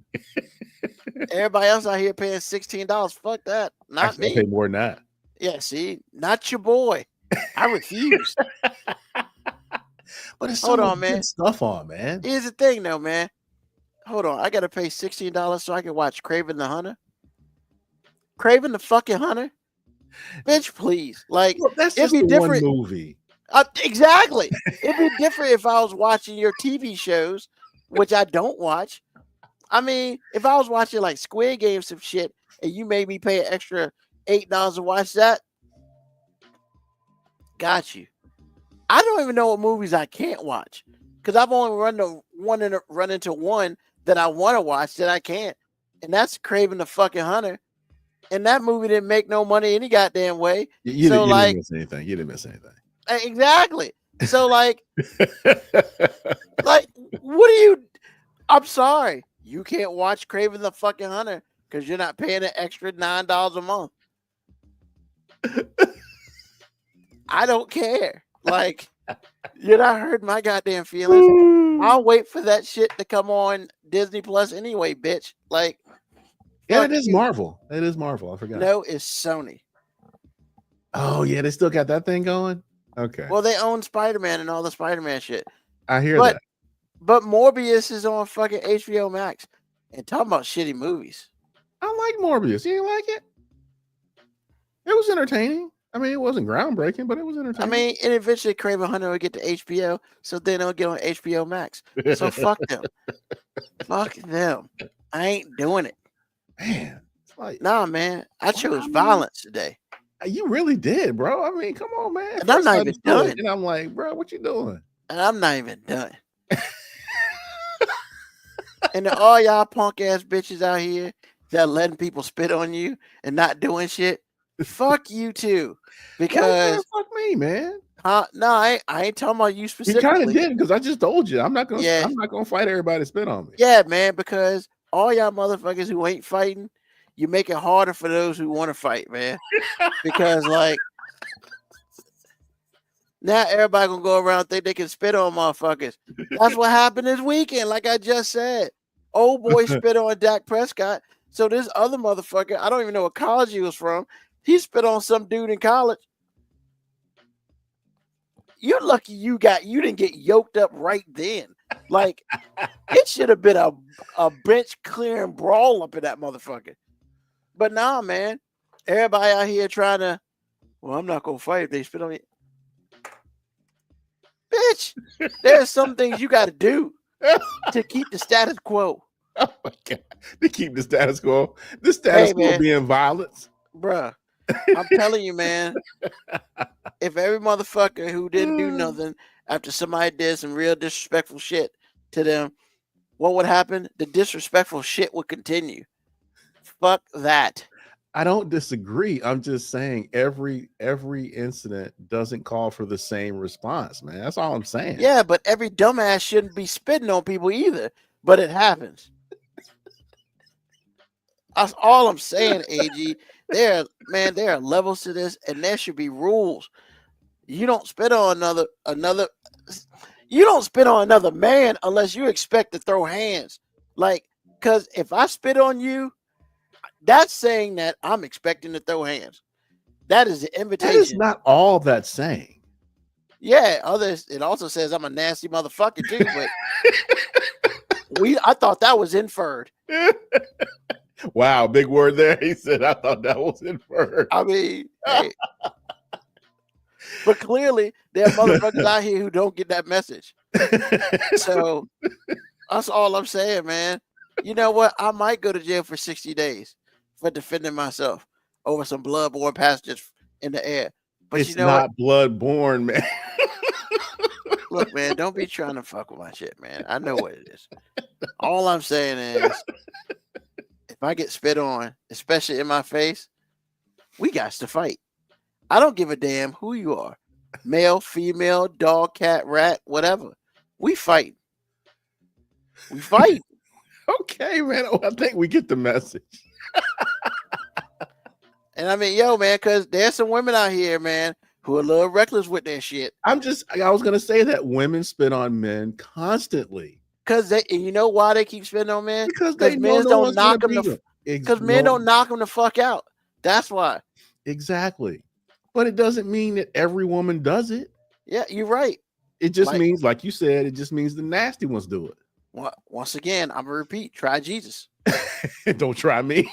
Everybody else out here paying $16. Fuck that. Not me. I pay more than that. Yeah, see, not your boy. I refuse. But it's hold on, man. Stuff on, man. Here's the thing, though, man. Hold on, I gotta pay $16 so I can watch Kraven the Hunter. Kraven the fucking Hunter, bitch, please. Like, well, that's just it'd be different. One movie. Exactly. It'd be different if I was watching your TV shows, which I don't watch. I mean, if I was watching like Squid Game some shit, and you made me pay an extra $8 to watch that, got you. I don't even know what movies I can't watch because I've only run into one that I want to watch that I can't, and that's Kraven the fucking Hunter. And that movie didn't make no money any goddamn way. You didn't miss anything. You didn't miss anything. Exactly. So like, like, what are you? I'm sorry, you can't watch Kraven the fucking Hunter because you're not paying an extra $9 a month. I don't care. Like, you're not hurting my goddamn feelings. I'll wait for that shit to come on Disney Plus anyway, bitch. Like, yeah, it is Marvel. It is Marvel. I forgot. No, it's Sony. Oh yeah, they still got that thing going. Okay. Well, they own Spider-Man and all the Spider-Man shit. I hear that. But Morbius is on fucking HBO Max, and talking about shitty movies. I like Morbius. You didn't like it? It was entertaining. I mean, it wasn't groundbreaking, but it was entertaining. I mean, and eventually Craven Hunter will get to HBO, so then it'll get on HBO Max. So fuck them. Fuck them. I ain't doing it. Man, it's like, nah, man. I chose violence today. You really did, bro. I mean, come on, man. And I'm not even done. And I'm like, bro, what you doing? And I'm not even done. And to all y'all punk ass bitches out here that are letting people spit on you and not doing shit, fuck you too. Because fuck me, man. No, I ain't talking about you specifically. You kind of did, because I just told you I'm not gonna fight everybody to spit on me. Yeah, man, because all y'all motherfuckers who ain't fighting, you make it harder for those who want to fight, man. Because like now everybody gonna go around and think they can spit on motherfuckers. That's what happened this weekend, like I just said. Old boy spit on Dak Prescott. So this other motherfucker, I don't even know what college he was from. He spit on some dude in college. You're lucky you didn't get yoked up right then. Like, it should have been a bench clearing brawl up in that motherfucker. But nah, man. Everybody out here trying to, well, I'm not gonna fight if they spit on me. Bitch, there's some things you gotta do to keep the status quo. Oh my God. To keep the status quo. The status quo being violence. Bruh. I'm telling you, man. If every motherfucker who didn't do nothing after somebody did some real disrespectful shit to them, what would happen? The disrespectful shit would continue. Fuck that. I don't disagree. I'm just saying every incident doesn't call for the same response, man. That's all I'm saying. Yeah, but every dumbass shouldn't be spitting on people either. But it happens. That's all I'm saying, AG. There are levels to this, and there should be rules. You don't spit on another. You don't spit on another man unless you expect to throw hands. Like, because if I spit on you, that's saying that I'm expecting to throw hands. That is the invitation. That is not all that's saying. Yeah, it also says I'm a nasty motherfucker too, but I thought that was inferred. Wow, big word there. He said, I thought that was inferred. I mean, hey. But clearly there are motherfuckers out here who don't get that message. So that's all I'm saying, man. You know what? I might go to jail for 60 days for defending myself over some bloodborne passages in the air. But it's you know not bloodborne, man. Look, man, don't be trying to fuck with my shit, man. I know what it is. All I'm saying is, if I get spit on, especially in my face, we got to fight. I don't give a damn who you are. Male, female, dog, cat, rat, whatever. We fight. We fight. Okay, man. I think we get the message. And I mean, yo, man, because there's some women out here, man, who are a little reckless with their shit. I was going to say that women spit on men constantly. Because you know why they keep spitting on men? Because men don't knock them. Because men don't knock them the fuck out. That's why. Exactly. But it doesn't mean that every woman does it. Yeah, you're right. It just means, like you said, it just means the nasty ones do it. Well, once again, I'm gonna repeat: try Jesus. Don't try me.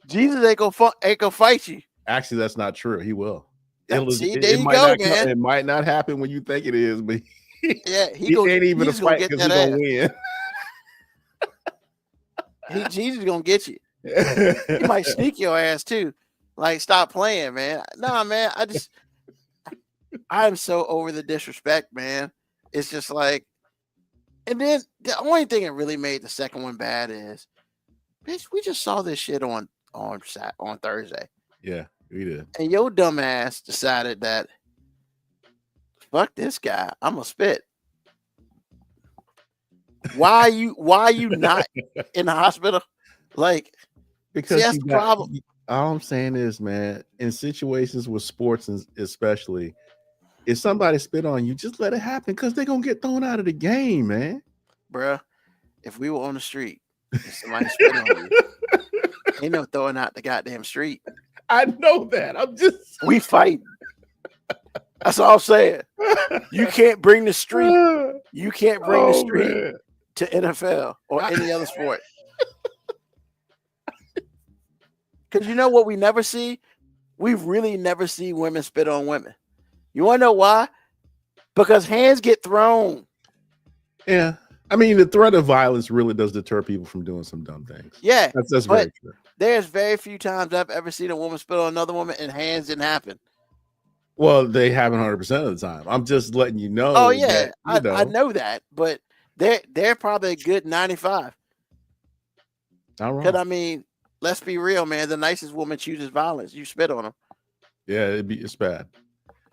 Jesus ain't gonna fight you. Actually, that's not true. He will. See, there you go, man. It might not happen when you think it is, but yeah, he ain't even a fight because he's gonna win. Jesus gonna get you. He might sneak your ass too. Like, stop playing, man. Nah, man. I'm so over the disrespect, man. It's just like, and then the only thing that really made the second one bad is, bitch, we just saw this shit on Thursday. Yeah, we did. And your dumb ass decided that, fuck this guy, I'm gonna spit. Why are you not in the hospital? Like, because that's the problem. All I'm saying is, man, in situations with sports, especially, if somebody spit on you, just let it happen because they're gonna get thrown out of the game, man. Bruh, if we were on the street and somebody spit on you, ain't no throwing out the goddamn street. I know that. We fight. That's all I'm saying. You can't bring the street. You can't bring the street man. To NFL or any other sport. Because you know what we never see? We really never see women spit on women. You want to know why? Because hands get thrown. Yeah. I mean, the threat of violence really does deter people from doing some dumb things. Yeah. That's very true. There's very few times I've ever seen a woman spit on another woman and hands didn't happen. Well, they happen 100% of the time. I'm just letting you know. Oh, yeah. That, I know that. But they're probably a good 95. Not wrong. Because, I mean, let's be real, man. The nicest woman chooses violence. You spit on them. Yeah, it's bad.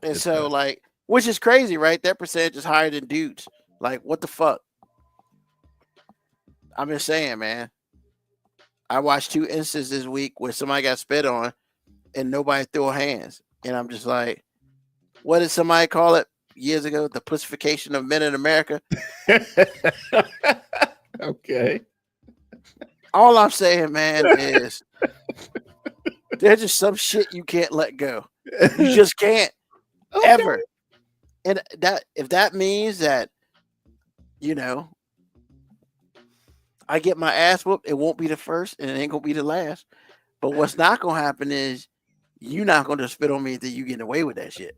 And it's so, bad. Like, which is crazy, right? Their percentage is higher than dudes. Like, what the fuck? I'm just saying, man. I watched 2 instances this week where somebody got spit on and nobody threw hands. And I'm just like, what did somebody call it years ago? The pussification of men in America. Okay. All I'm saying, man, is there's just some shit you can't let go. You just can't ever. And that if that means that, you know, I get my ass whooped, it won't be the first and it ain't gonna be the last. But what's not gonna happen is you're not gonna spit on me until you get away with that shit.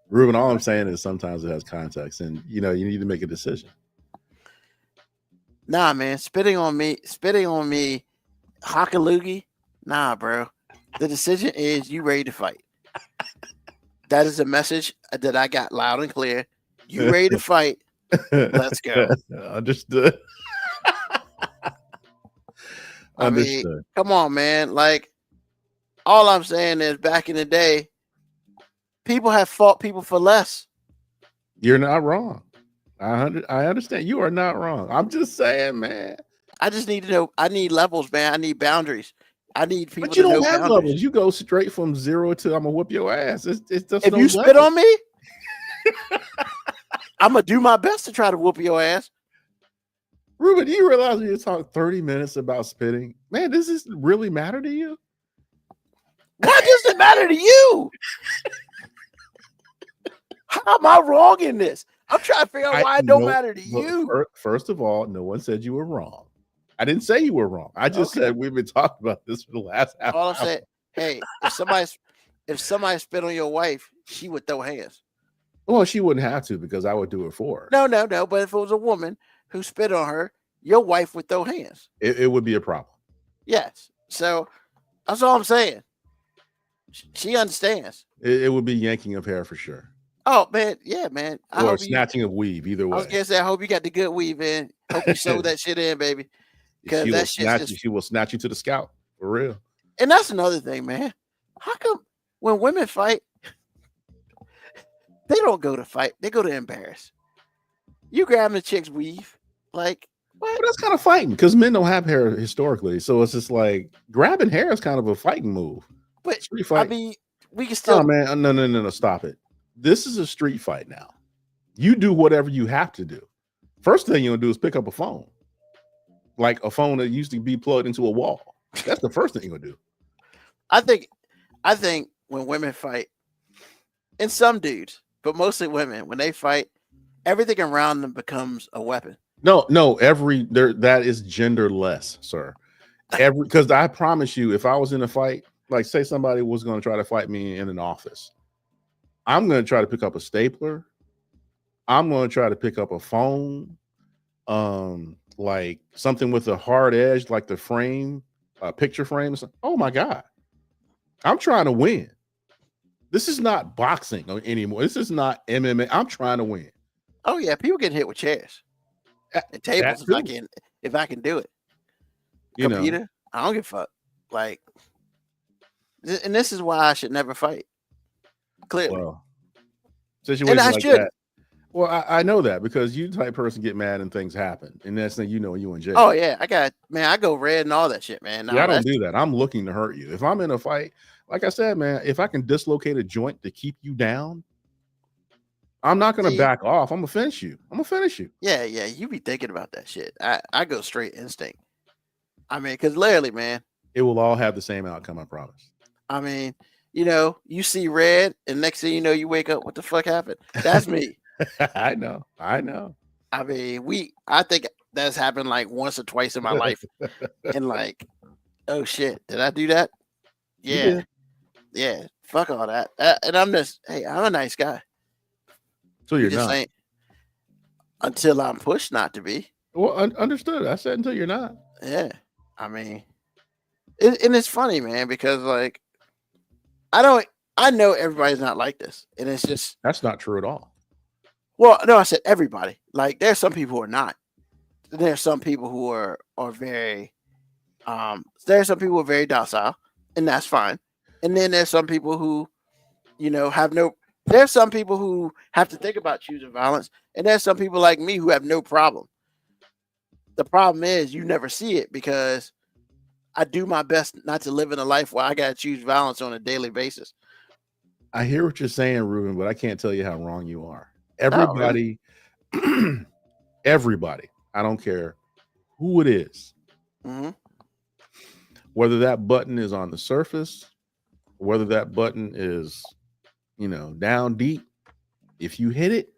Ruben, all I'm saying is sometimes it has context, and you know, you need to make a decision. Nah, man, spitting on me, hockaloogie. Nah, bro. The decision is you ready to fight. That is a message that I got loud and clear. You ready to fight? Let's go. Understood. I mean, come on, man. Like, all I'm saying is back in the day, people have fought people for less. You're not wrong. I understand. You are not wrong. I'm just saying, man. I just need to know. I need levels, man. I need boundaries. I need people. But you don't have levels. You go straight from 0 to I'm gonna whoop your ass. It's just if you spit on me, I'm gonna do my best to try to whoop your ass. Ruben, do you realize you talk 30 minutes about spitting? Man, does this really matter to you? Why does it matter to you? How am I wrong in this? I'm trying to figure out why it don't matter to you. First of all, no one said you were wrong. I didn't say you were wrong. I just said we've been talking about this for the last half. All I'm saying, hey, if somebody spit on your wife, she would throw hands. Well, she wouldn't have to because I would do it for her. No. But if it was a woman who spit on her, your wife would throw hands. It would be a problem. Yes. So that's all I'm saying. She understands. It would be yanking of hair for sure. Oh, man. Yeah, man. Or snatching of weave, either way. I was going to say, I hope you got the good weave in. Hope you sew that shit in, baby. Because she will snatch you to the scalp. For real. And that's another thing, man. How come when women fight, they don't go to fight. They go to embarrass. You grab the chick's weave. Like, what? Well, that's kind of fighting because men don't have hair historically. So it's just like grabbing hair is kind of a fighting move. But I mean, we can still. Oh, man. No. Stop it. This is a street fight now. You do whatever you have to do. First thing you're going to do is pick up a phone. Like a phone that used to be plugged into a wall. That's the first thing you're going to do. I think when women fight, and some dudes, but mostly women, when they fight, everything around them becomes a weapon. No, that is genderless, sir. Because I promise you, if I was in a fight, like say somebody was going to try to fight me in an office, I'm going to try to pick up a stapler. I'm going to try to pick up a phone, like something with a hard edge, like the frame, picture frame. Oh my God. I'm trying to win. This is not boxing anymore. This is not MMA. I'm trying to win. Oh yeah, people get hit with chairs and tables if I can do it. Computer, I don't give a fuck. Like, and this is why I should never fight. Clearly, situations like that. Well, I know that because you type person get mad and things happen, and that's when you in jail. Oh yeah, I go red and all that shit, man. Yeah, I don't do that. I'm looking to hurt you. If I'm in a fight, like I said, man, if I can dislocate a joint to keep you down, I'm not going to back off. I'm going to finish you. Yeah, you be thinking about that shit. I go straight instinct. I mean, because literally, man, it will all have the same outcome, I promise. I mean, you see red, and next thing you know, you wake up, what the fuck happened? That's me. I know. I mean, I think that's happened like once or twice in my life. And like, oh shit, did I do that? Yeah. Yeah. Fuck all that. And I'm a nice guy. So you're not. Until I'm pushed not to be. Well, understood. I said until you're not. Yeah. I mean, and it's funny, man, because like, I know everybody's not like this. And it's just. That's not true at all. Well, no, I said everybody. Like, there's some people who are not. There's some people who are very, there's some people who are very docile, and that's fine. And then there's some people who, there's some people who have to think about choosing violence, and there's some people like me who have no problem. The problem is you never see it because I do my best not to live in a life where I got to choose violence on a daily basis. I hear what you're saying, Ruben, but I can't tell you how wrong you are. Everybody, everybody, I don't care who it is, whether that button is on the surface, whether that button is, down deep, if you hit it,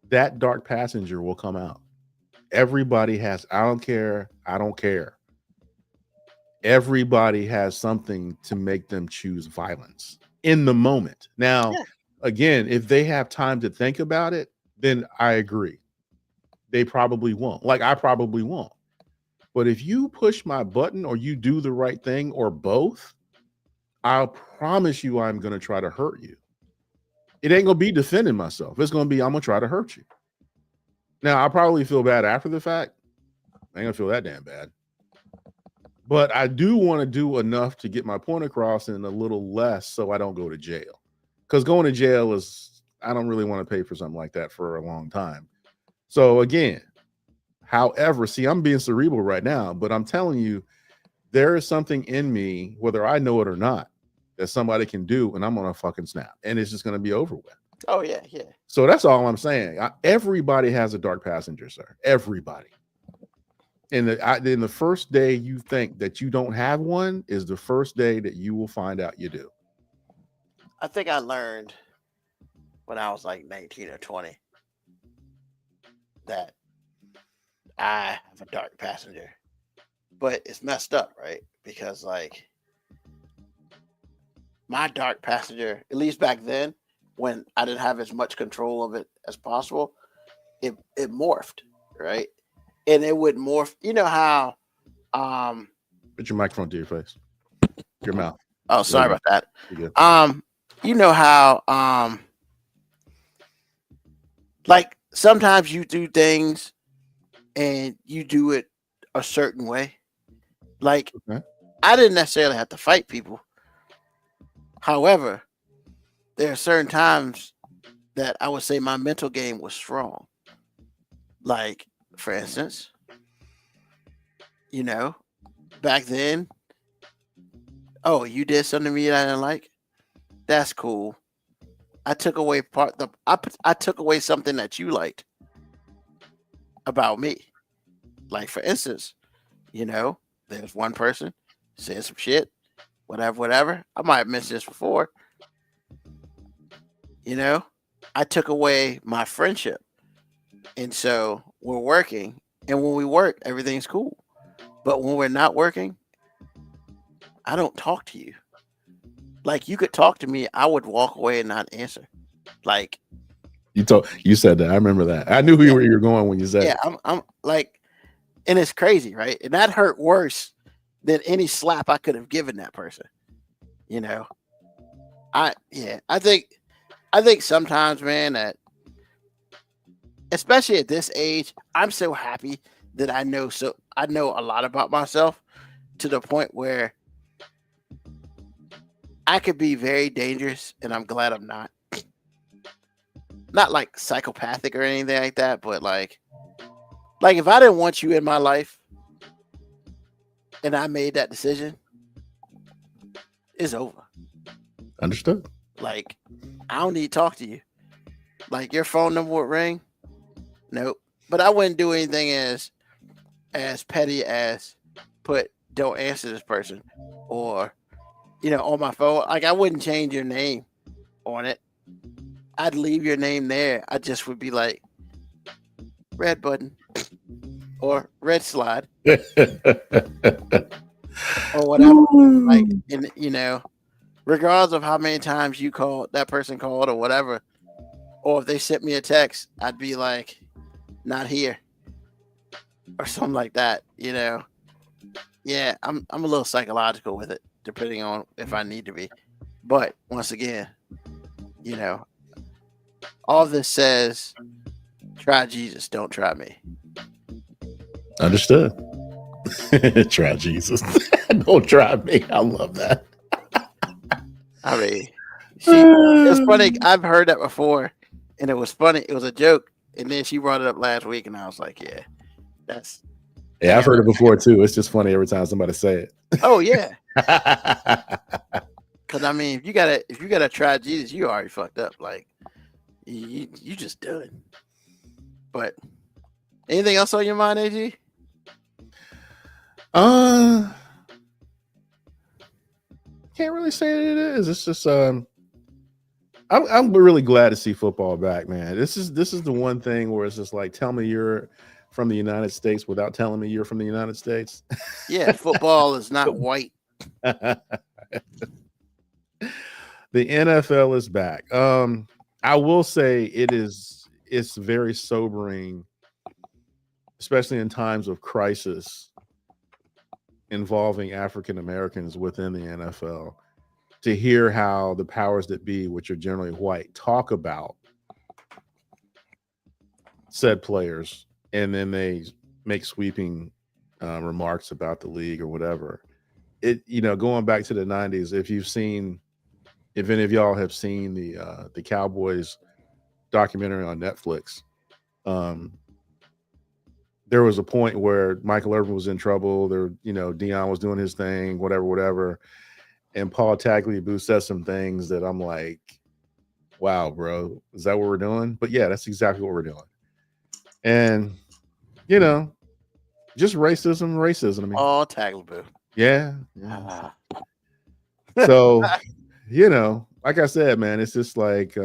that dark passenger will come out. Everybody has, I don't care. Everybody has something to make them choose violence in the moment. Now, again, if they have time to think about it, then I agree. They probably won't. Like, I probably won't. But if you push my button or you do the right thing or both, I'll promise you I'm going to try to hurt you. It ain't going to be defending myself. It's going to be, I'm going to try to hurt you. Now, I'll probably feel bad after the fact. I ain't going to feel that damn bad. But I do want to do enough to get my point across and a little less so I don't go to jail. Because going to jail is, I don't really want to pay for something like that for a long time. So again, however, see, I'm being cerebral right now, but I'm telling you, there is something in me, whether I know it or not, that somebody can do, and I'm going to fucking snap. And it's just going to be over with. Oh, yeah. So that's all I'm saying. Everybody has a dark passenger, sir. Everybody. And then the first day you think that you don't have one is the first day that you will find out you do. I think I learned when I was like 19 or 20 that I have a dark passenger. But it's messed up, right? Because like my dark passenger, at least back then, when I didn't have as much control of it as possible, it morphed, right? And it would morph. You know how put your microphone to your face. Your mouth. Oh, sorry about that. You know how like sometimes you do things and you do it a certain way. Like I didn't necessarily have to fight people. However, there are certain times that I would say my mental game was strong. Like, for instance, back then, oh, you did something to me that I didn't like? That's cool. I took away I took away something that you liked about me. Like, for instance, there's one person said some shit, whatever. I might have mentioned this before. I took away my friendship. And so we're working, and when we work, everything's cool. But when we're not working, I don't talk to you. Like, you could talk to me, I would walk away and not answer. Like, you said that. I remember that. I knew where you were going when you said it. I'm like, and it's crazy, right? And that hurt worse than any slap I could have given that person. I think sometimes, man, that especially at this age, I'm so happy that I know a lot about myself to the point where I could be very dangerous, and I'm glad I'm not. not like psychopathic or anything like that, but like if I didn't want you in my life and I made that decision, it's over. Understood. Like, I don't need to talk to you. Like, your phone number would ring. Nope. But I wouldn't do anything as petty as don't answer this person, or on my phone. Like, I wouldn't change your name on it. I'd leave your name there. I just would be like, red button or red slide or whatever. Like, and regardless of how many times that person called or whatever, or if they sent me a text, I'd be like, not here or something like that. Yeah, I'm a little psychological with it, depending on if I need to be. But once again, all this says, try Jesus, don't try me. Understood. Try Jesus. Don't try me. I love that. I mean, it was funny. I've heard that before, and it was funny. It was a joke, and then she brought it up last week, and I was like, yeah, that's... Yeah, I've heard it before, too. It's just funny every time somebody say it. Oh, yeah. Because, I mean, if you gotta try Jesus, you already fucked up. Like, you just done. But anything else on your mind, AG? Can't really say it is. It's just I'm really glad to see football back, man. This is the one thing where it's just like, tell me you're from the United States without telling me you're from the United States. Yeah, football is not white. The NFL is back. I will say it's very sobering, especially in times of crisis involving African Americans within the NFL, to hear how the powers that be, which are generally white, talk about said players, and then they make sweeping remarks about the league or whatever. Going back to the 90s, if any of y'all have seen the Cowboys documentary on Netflix, there was a point where Michael Irvin was in trouble. Deion was doing his thing, whatever. And Paul Tagliabue said some things that I'm like, wow, bro, is that what we're doing? But yeah, that's exactly what we're doing. And, just racism. I mean, all Tagliabue. Yeah. So, like I said, man, it's just like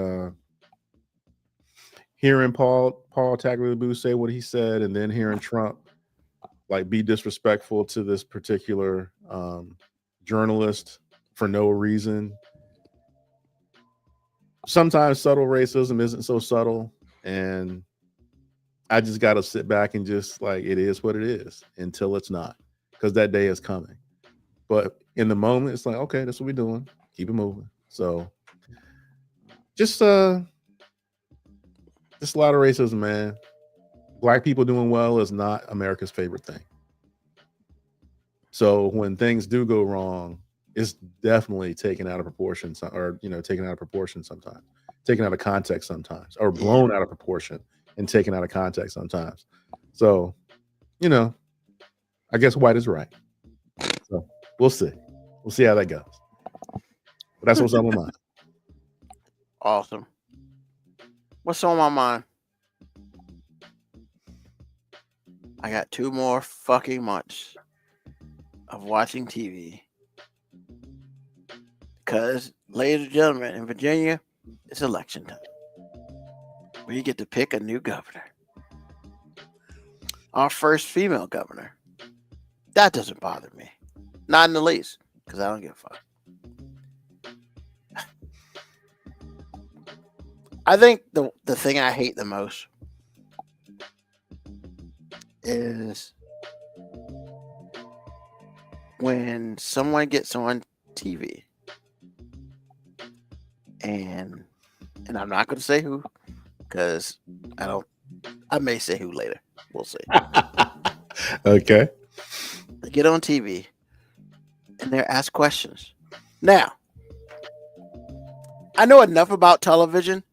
hearing Paul Tagliabue say what he said, and then hearing Trump like be disrespectful to this particular journalist for no reason. Sometimes subtle racism isn't so subtle, and I just got to sit back and just like, it is what it is until it's not, because that day is coming. But in the moment, it's like, okay, that's what we're doing. Keep it moving. So just a lot of racism, man. Black people doing well is not America's favorite thing. So when things do go wrong, it's definitely taken out of proportion, or taken out of proportion sometimes, taken out of context sometimes, or blown out of proportion and taken out of context sometimes. So, I guess white is right. So we'll see. We'll see how that goes. But that's what's on my mind. Awesome. What's on my mind? I got 2 more fucking months of watching TV. Because, ladies and gentlemen, in Virginia, it's election time. We get to pick a new governor. Our first female governor. That doesn't bother me. Not in the least, because I don't give a fuck. I think the thing I hate the most is when someone gets on TV, and I'm not going to say who, because I may say who later. We'll see. Okay. They get on TV and they're asked questions. Now, I know enough about television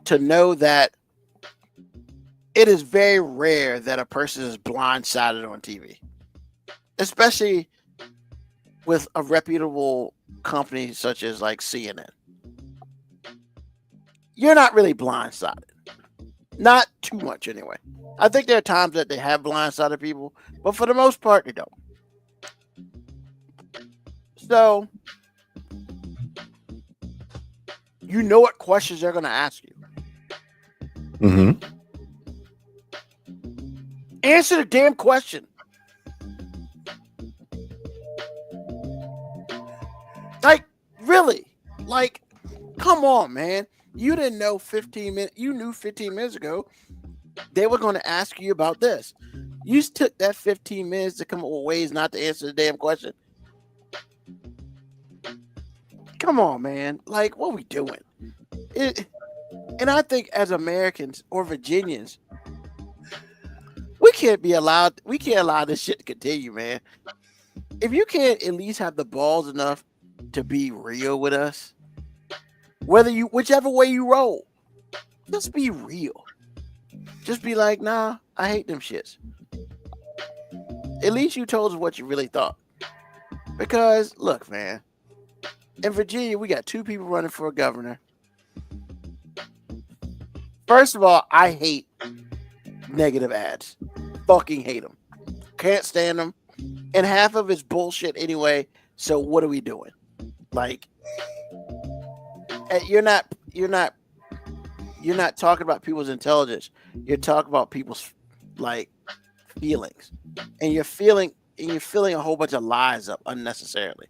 to know that it is very rare that a person is blindsided on TV, especially with a reputable company such as like CNN. You're not really blindsided. Not too much anyway. I think there are times that they have blindsided people, but for the most part, they don't. So, you know what questions they're going to ask you. Mm-hmm. Answer the damn question. Like, really? Like, come on, man. You didn't know 15 minutes. You knew 15 minutes ago they were going to ask you about this. You took that 15 minutes to come up with ways not to answer the damn question. Come on, man. Like, what are we doing? And I think as Americans or Virginians, we can't allow this shit to continue, man. If you can't at least have the balls enough to be real with us, whichever way you roll, just be real. Just be like, nah, I hate them shits. At least you told us what you really thought. Because, look, man, in Virginia, we got 2 people running for a governor. First of all, I hate negative ads. Fucking hate them. Can't stand them. And half of it's bullshit anyway. So what are we doing? Like, you're not talking about people's intelligence. You're talking about people's like feelings, and you're filling a whole bunch of lies up unnecessarily.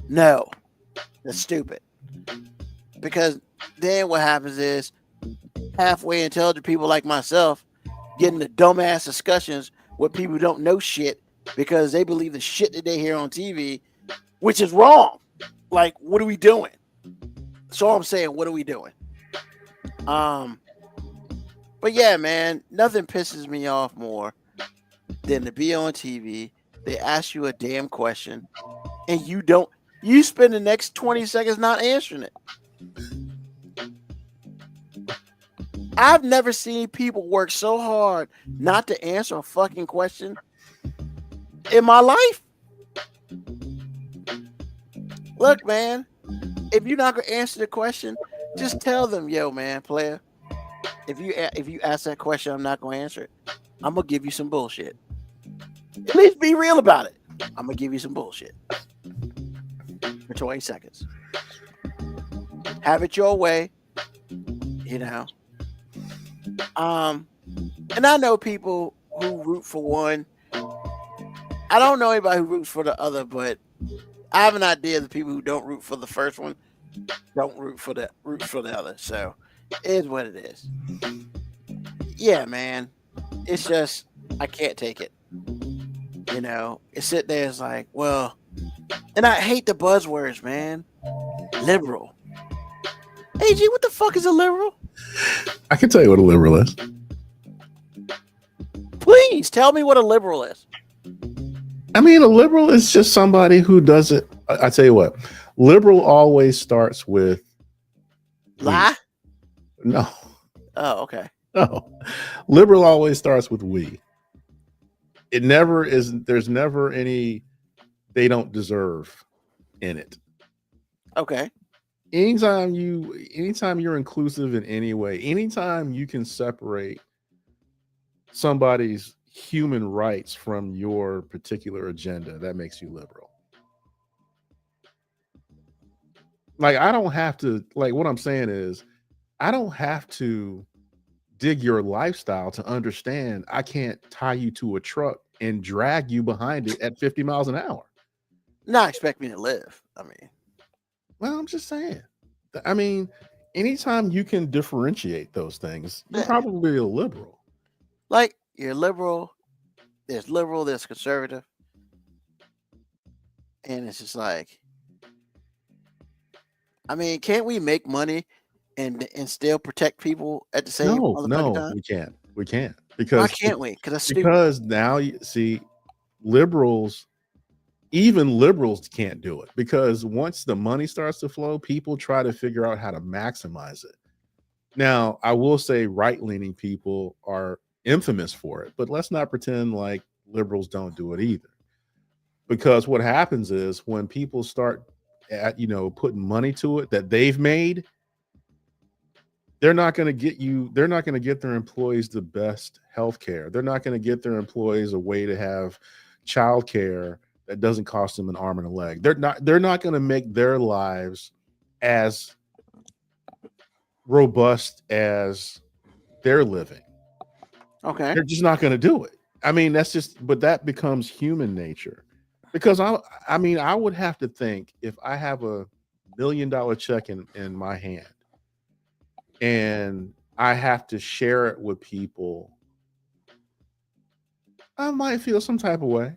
No, that's stupid. Because then what happens is halfway intelligent people like myself getting the dumbass discussions with people who don't know shit because they believe the shit that they hear on TV, which is wrong. Like, what are we doing? So I'm saying, what are we doing? But yeah, man, nothing pisses me off more than to be on TV. They ask you a damn question and you spend the next 20 seconds not answering it. I've never seen people work so hard not to answer a fucking question in my life. Look, man, if you're not gonna answer the question, just tell them, yo, man, player. If you ask that question, I'm not gonna answer it. I'm gonna give you some bullshit. At least be real about it. I'm gonna give you some bullshit for 20 seconds. Have it your way, you know. And I know people who root for one. I don't know anybody who roots for the other, but I have an idea the people who don't root for the first one don't root for the other. So it is what it is. Yeah, man. It's just I can't take it. You know, it's sit there, it's like, well, and I hate the buzzwords, man. Liberal. AG, what the fuck is a liberal? I can tell you what a liberal is. Please tell me what a liberal is. I mean, a liberal is just somebody who doesn't. I tell you what, liberal always starts with lie. No. Oh, okay. No, liberal always starts with we. It never is. There's never any. They don't deserve in it. Okay. Anytime you're inclusive in any way, anytime you can separate somebody's human rights from your particular agenda, that makes you liberal. Like, I don't have to, like, what I'm saying is, I don't have to dig your lifestyle to understand I can't tie you to a truck and drag you behind it at 50 miles an hour. Not expect me to live. I mean, well, I'm just saying. I mean, anytime you can differentiate those things, you're probably a liberal. Like, you're liberal, there's conservative. And it's just like, I mean, can't we make money and still protect people at the same time? No, we can't. Because why can't we? Because that's stupid. Because now you see, liberals even liberals can't do it, because once the money starts to flow, people try to figure out how to maximize it. Now, I will say right-leaning people are infamous for it, but let's not pretend like liberals don't do it either. Because what happens is when people start putting money to it that they've made, they're not going to get their employees the best health care. They're not going to get their employees a way to have child care that doesn't cost them an arm and a leg. They're not going to make their lives as robust as they're living. Okay. They're just not going to do it. I mean, but that becomes human nature. Because I would have to think, if I have $1 million check in my hand and I have to share it with people, I might feel some type of way.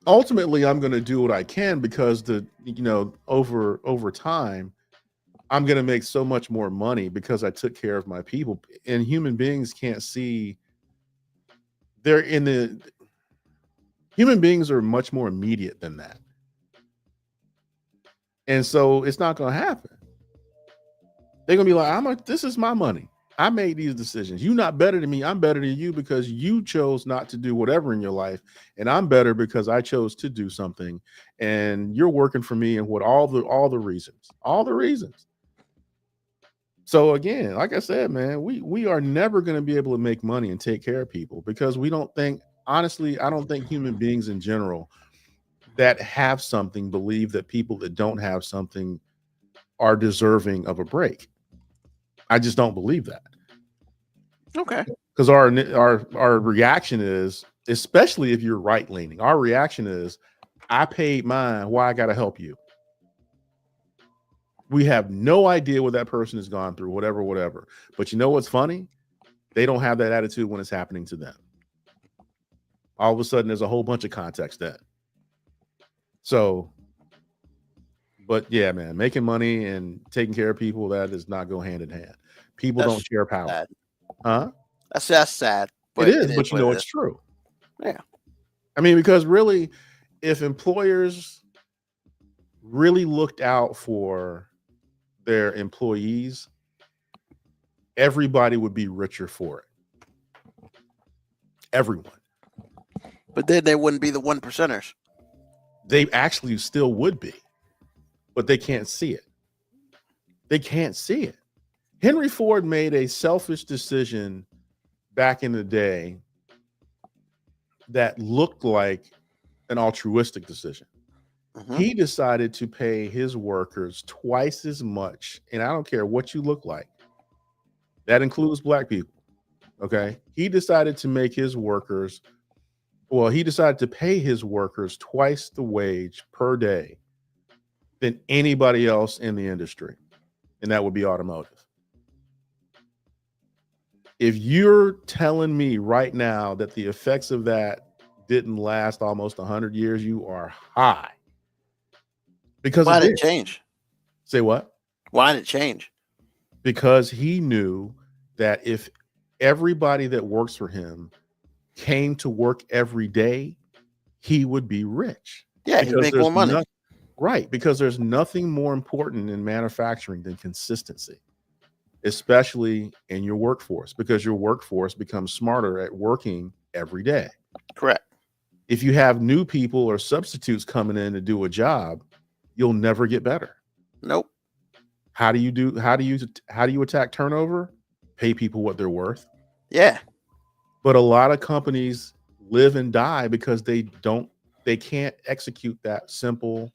Ultimately, I'm going to do what I can, because over time, I'm going to make so much more money because I took care of my people. And human beings can't see. Human beings are much more immediate than that. And so it's not going to happen. They're going to be like, this is my money. I made these decisions. You're not better than me. I'm better than you because you chose not to do whatever in your life. And I'm better because I chose to do something. And you're working for me, and what all the reasons. So again, like I said, man, we are never going to be able to make money and take care of people, because we don't think, honestly, I don't think human beings in general that have something believe that people that don't have something are deserving of a break. I just don't believe that. Okay. Because our reaction is, especially if you're right leaning, our reaction is, I paid mine, why I got to help you? We have no idea what that person has gone through, whatever. But you know what's funny? They don't have that attitude when it's happening to them. All of a sudden, there's a whole bunch of context then. So, but yeah, man, making money and taking care of people, that does not go hand in hand. People don't share power. Sad. Huh? That's sad. But it is, but you know it's true. Yeah. I mean, because really, if employers really looked out for their employees, everybody would be richer for it. Everyone. But then they wouldn't be the 1%ers. They actually still would be, but they can't see it. They can't see it. Henry Ford made a selfish decision back in the day that looked like an altruistic decision. Mm-hmm. He decided to pay his workers twice as much, and I don't care what you look like. That includes black people. Okay. He decided to pay his workers twice the wage per day than anybody else in the industry. And that would be automotive. If you're telling me right now that the effects of that didn't last almost 100 years, you are high. Because why did it change? Say what? Why did it change? Because he knew that if everybody that works for him came to work every day, he would be rich. Yeah, he'd make more money. Right, because there's nothing more important in manufacturing than consistency, especially in your workforce, because your workforce becomes smarter at working every day. Correct. If you have new people or substitutes coming in to do a job, you'll never get better. Nope. How do you attack turnover? Pay people what they're worth. Yeah. But a lot of companies live and die because they can't execute that simple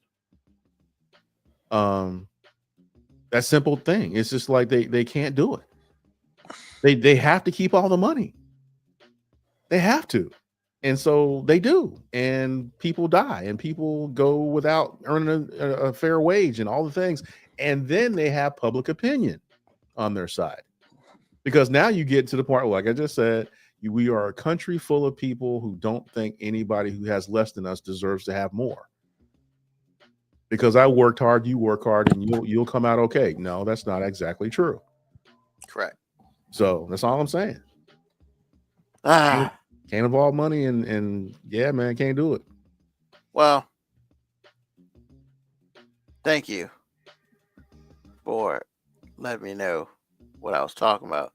thing. It's just like they can't do it. They have to keep all the money. They have to. And so they do. And people die and people go without earning a fair wage and all the things. And then they have public opinion on their side. Because now you get to the point, like I just said, we are a country full of people who don't think anybody who has less than us deserves to have more. Because I worked hard, you work hard, and you'll come out okay. No, that's not exactly true. Correct. So that's all I'm saying. Can't involve money and yeah, man, can't do it. Well, thank you for letting me know what I was talking about.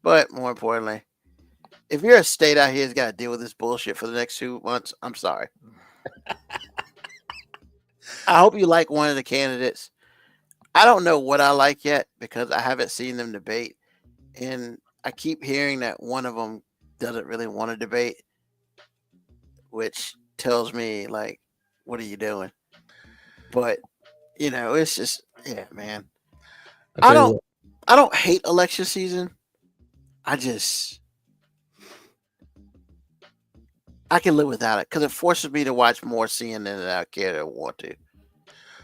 But more importantly, if you're a state out here that's got to deal with this bullshit for the next 2 months, I'm sorry. I hope you like one of the candidates. I don't know what I like yet because I haven't seen them debate. And I keep hearing that one of them doesn't really want to debate, which tells me, like, what are you doing? But, it's just, yeah, man. I don't hate election season. I can live without it because it forces me to watch more CNN than I care to want to.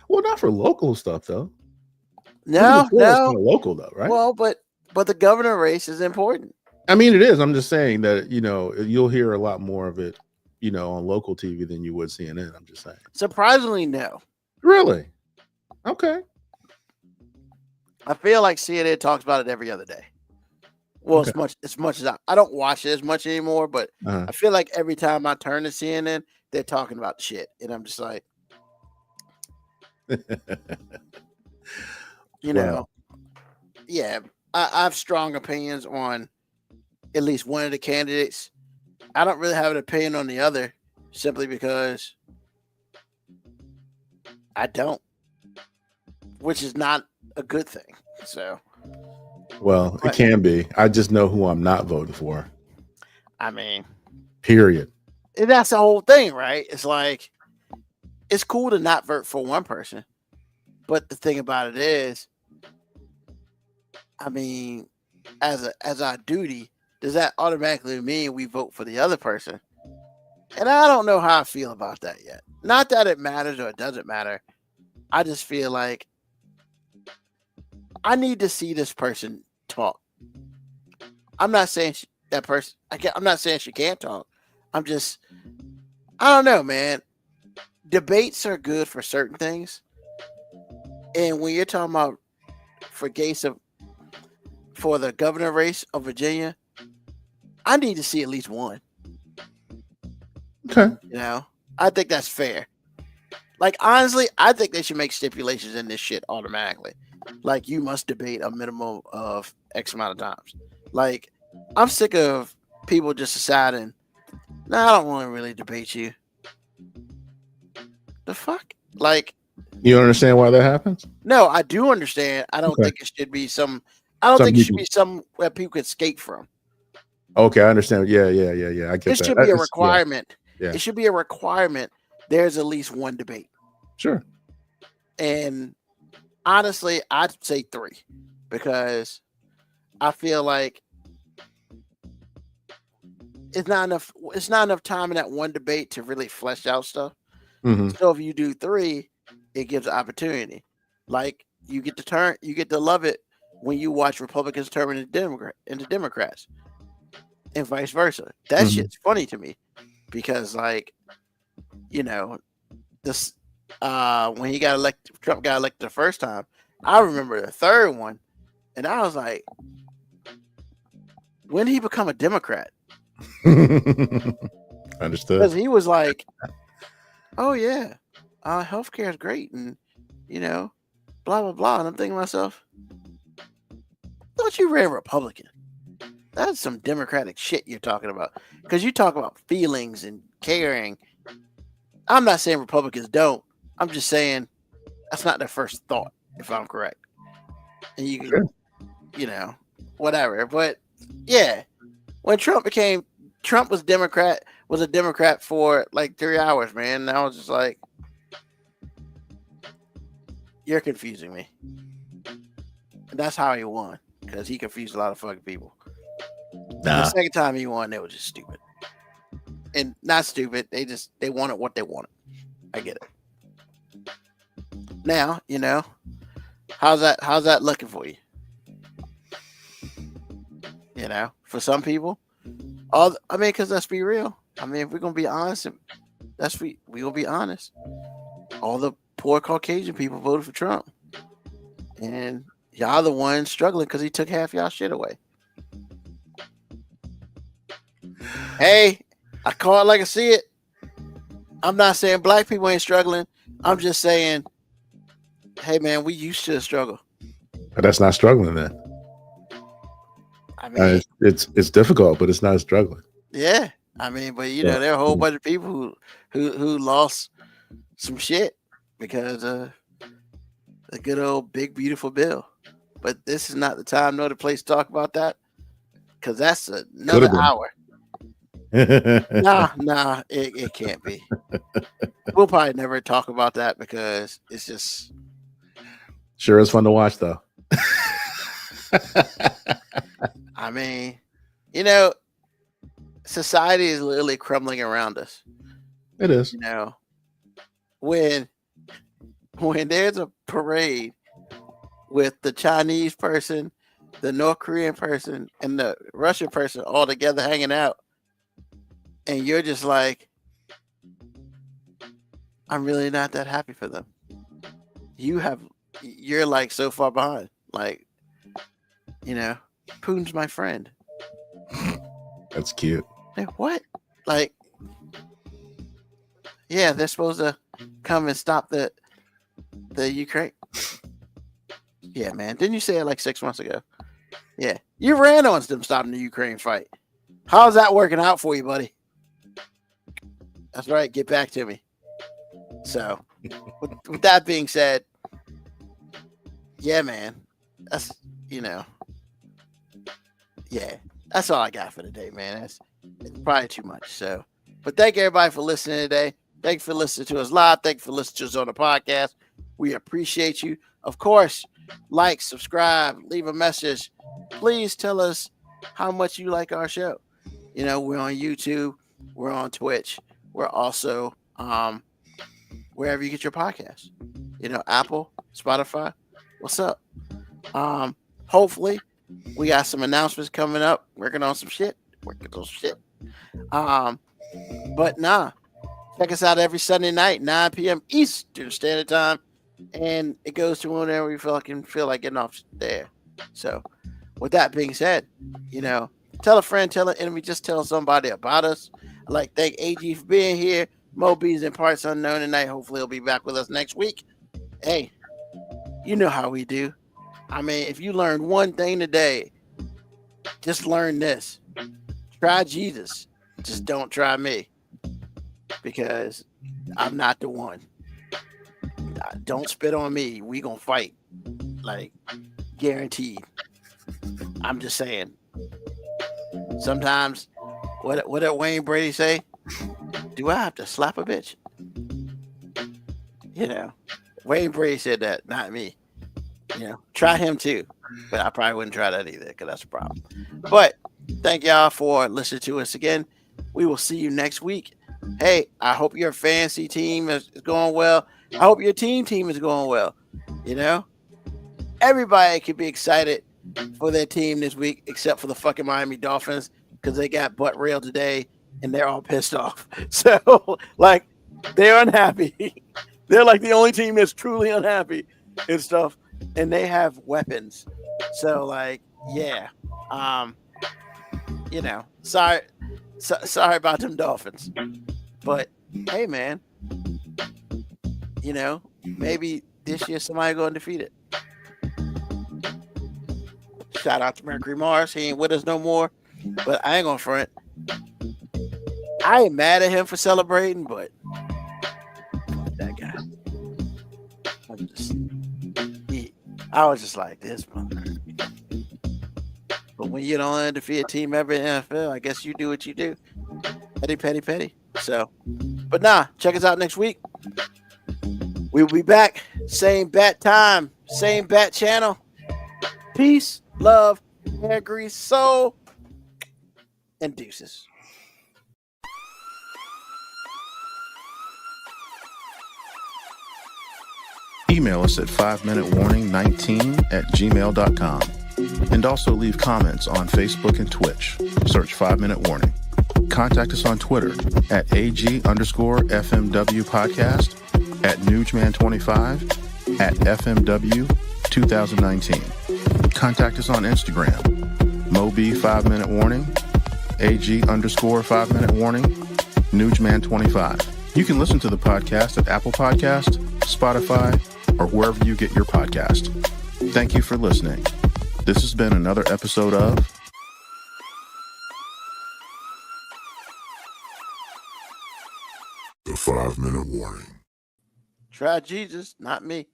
Well, not for local stuff though. No, local though, right? Well, but the governor race is important. I mean, it is. I'm just saying that you'll hear a lot more of it, on local TV than you would CNN. I'm just saying. Surprisingly, no. Really? Okay. I feel like CNN talks about it every other day. Well, okay. as much as I don't watch it as much anymore, but I feel like every time I turn to CNN, they're talking about shit, and I'm just like, yeah, I have strong opinions on at least one of the candidates. I don't really have an opinion on the other, simply because I don't, which is not a good thing. So, well, it can be. I just know who I'm not voting for. I mean, period. And that's the whole thing, right? It's like, it's cool to not vote for one person, but the thing about it is, I mean, as our duty, does that automatically mean we vote for the other person? And I don't know how I feel about that yet. Not that it matters or it doesn't matter. I just feel like I need to see this person talk. I'm not saying that person. I'm not saying she can't talk. I don't know, man. Debates are good for certain things, and when you're talking about for the governor race of Virginia, I need to see at least one. Okay. I think that's fair. Like, honestly, I think they should make stipulations in this shit automatically. Like, you must debate a minimum of X amount of times. Like, I'm sick of people just deciding, I don't want to really debate you. The fuck? Like, you don't understand why that happens? No, I do understand. I don't think it should be some where people could escape from. Okay, I understand. Yeah. I get that. It should be a requirement. Yeah. It should be a requirement. There's at least one debate. Sure. And honestly, I'd say 3 because I feel like it's not enough time in that one debate to really flesh out stuff. Mm-hmm. So if you do 3, it gives an opportunity. Like, you get to love it when you watch Republicans turn into Democrats, and vice versa. That shit's funny to me because, like, this when Trump got elected the first time, I remember the third one, and I was like, when did he become a Democrat? Understood. Because he was like, oh yeah, healthcare is great, and blah blah blah. And I'm thinking to myself, I thought you ran Republican. That's some Democratic shit you're talking about. Because you talk about feelings and caring. I'm not saying Republicans don't. I'm just saying that's not their first thought, if I'm correct. And you can, whatever. But yeah, when Trump was a Democrat for like 3 hours, man. And I was just like, you're confusing me. And that's how he won, because he confused a lot of fucking people. The second time he won, they were just stupid. And not stupid, they wanted what they wanted. I get it. Now, how's that looking for you? For some people, because let's be real. I mean, if we're gonna be honest, we gonna be honest. All the poor Caucasian people voted for Trump, and y'all the ones struggling because he took half y'all shit away. Hey, I call it like I see it. I'm not saying black people ain't struggling. I'm just saying, hey man, we used to struggle. But that's not struggling then. I mean, it's difficult, but it's not struggling. Yeah, I mean, but you know, there are a whole bunch of people who lost some shit because of the good old big beautiful bill. But this is not the time nor the place to talk about that because that's another hour. Nah, it can't be. We'll probably never talk about that because it's just sure is fun to watch though. I mean, you know, society is literally crumbling around us. It is. You know, when there's a parade with the Chinese person, the North Korean person, and the Russian person all together hanging out, and you're just like, I'm really not that happy for them. You're like so far behind. Like, you know, Putin's my friend. That's cute. Like, what? Like, yeah, they're supposed to come and stop the Ukraine. Yeah, man. Didn't you say it like 6 months ago? Yeah. You ran on them stopping the Ukraine fight. How's that working out for you, buddy? That's right. Get back to me. So, with that being said, yeah, man. That's, you know, yeah, that's all I got for today, man. It's probably too much. So, but thank everybody for listening today. Thank you for listening to us live. Thank you for listening to us on the podcast. We appreciate you. Of course, like, subscribe, leave a message. Please tell us how much you like our show. You know, we're on YouTube. We're on Twitch. We're also wherever you get your podcasts. You know, Apple, Spotify. What's up? Hopefully, we got some announcements coming up. Working on some shit. But nah. Check us out every Sunday night, 9 p.m. Eastern Standard Time. And it goes to whenever we feel like getting off there. So, with that being said, you know, tell a friend, tell an enemy, just tell somebody about us. I'd like to thank AG for being here. Mo B's in Parts Unknown tonight. Hopefully, he'll be back with us next week. Hey, you know how we do. I mean, if you learned one thing today, just learn this. Try Jesus. Just don't try me. Because I'm not the one. Don't spit on me. We gonna fight. Like, guaranteed. I'm just saying. Sometimes, what did Wayne Brady say? Do I have to slap a bitch? You know, Wayne Brady said that, not me. You know, try him too. But I probably wouldn't try that either because that's a problem. But thank y'all for listening to us again. We will see you next week. Hey, I hope your fantasy team is going well. I hope your team is going well. You know, everybody could be excited for their team this week, except for the fucking Miami Dolphins because they got butt railed today and they're all pissed off. So, like, they're unhappy. They're like the only team that's truly unhappy and stuff, and they have weapons. So, like, yeah, you know, sorry about them Dolphins. But hey, man, you know, maybe this year somebody go undefeated. Shout out to Mercury Mars. He ain't with us no more, but I ain't gonna front. I ain't mad at him for celebrating, but that guy. I was just like this, mother. But when you're the only undefeated team ever in the NFL, I guess you do what you do. Petty. So, but nah, check us out next week. We'll be back. Same bat time, same bat channel. Peace, love, hair grease, soul, and deuces. Email us at 5minutewarning19@gmail.com. And also leave comments on Facebook and Twitch. Search 5 Minute Warning. Contact us on Twitter at AG_FMW Podcast, at Newsman25, at FMW 2019. Contact us on Instagram, Mob 5 Minute Warning, AG_5 Minute Warning, Newsman25. You can listen to the podcast at Apple Podcast, Spotify, or wherever you get your podcast. Thank you for listening. This has been another episode of The 5 Minute Warning. Try Jesus, not me.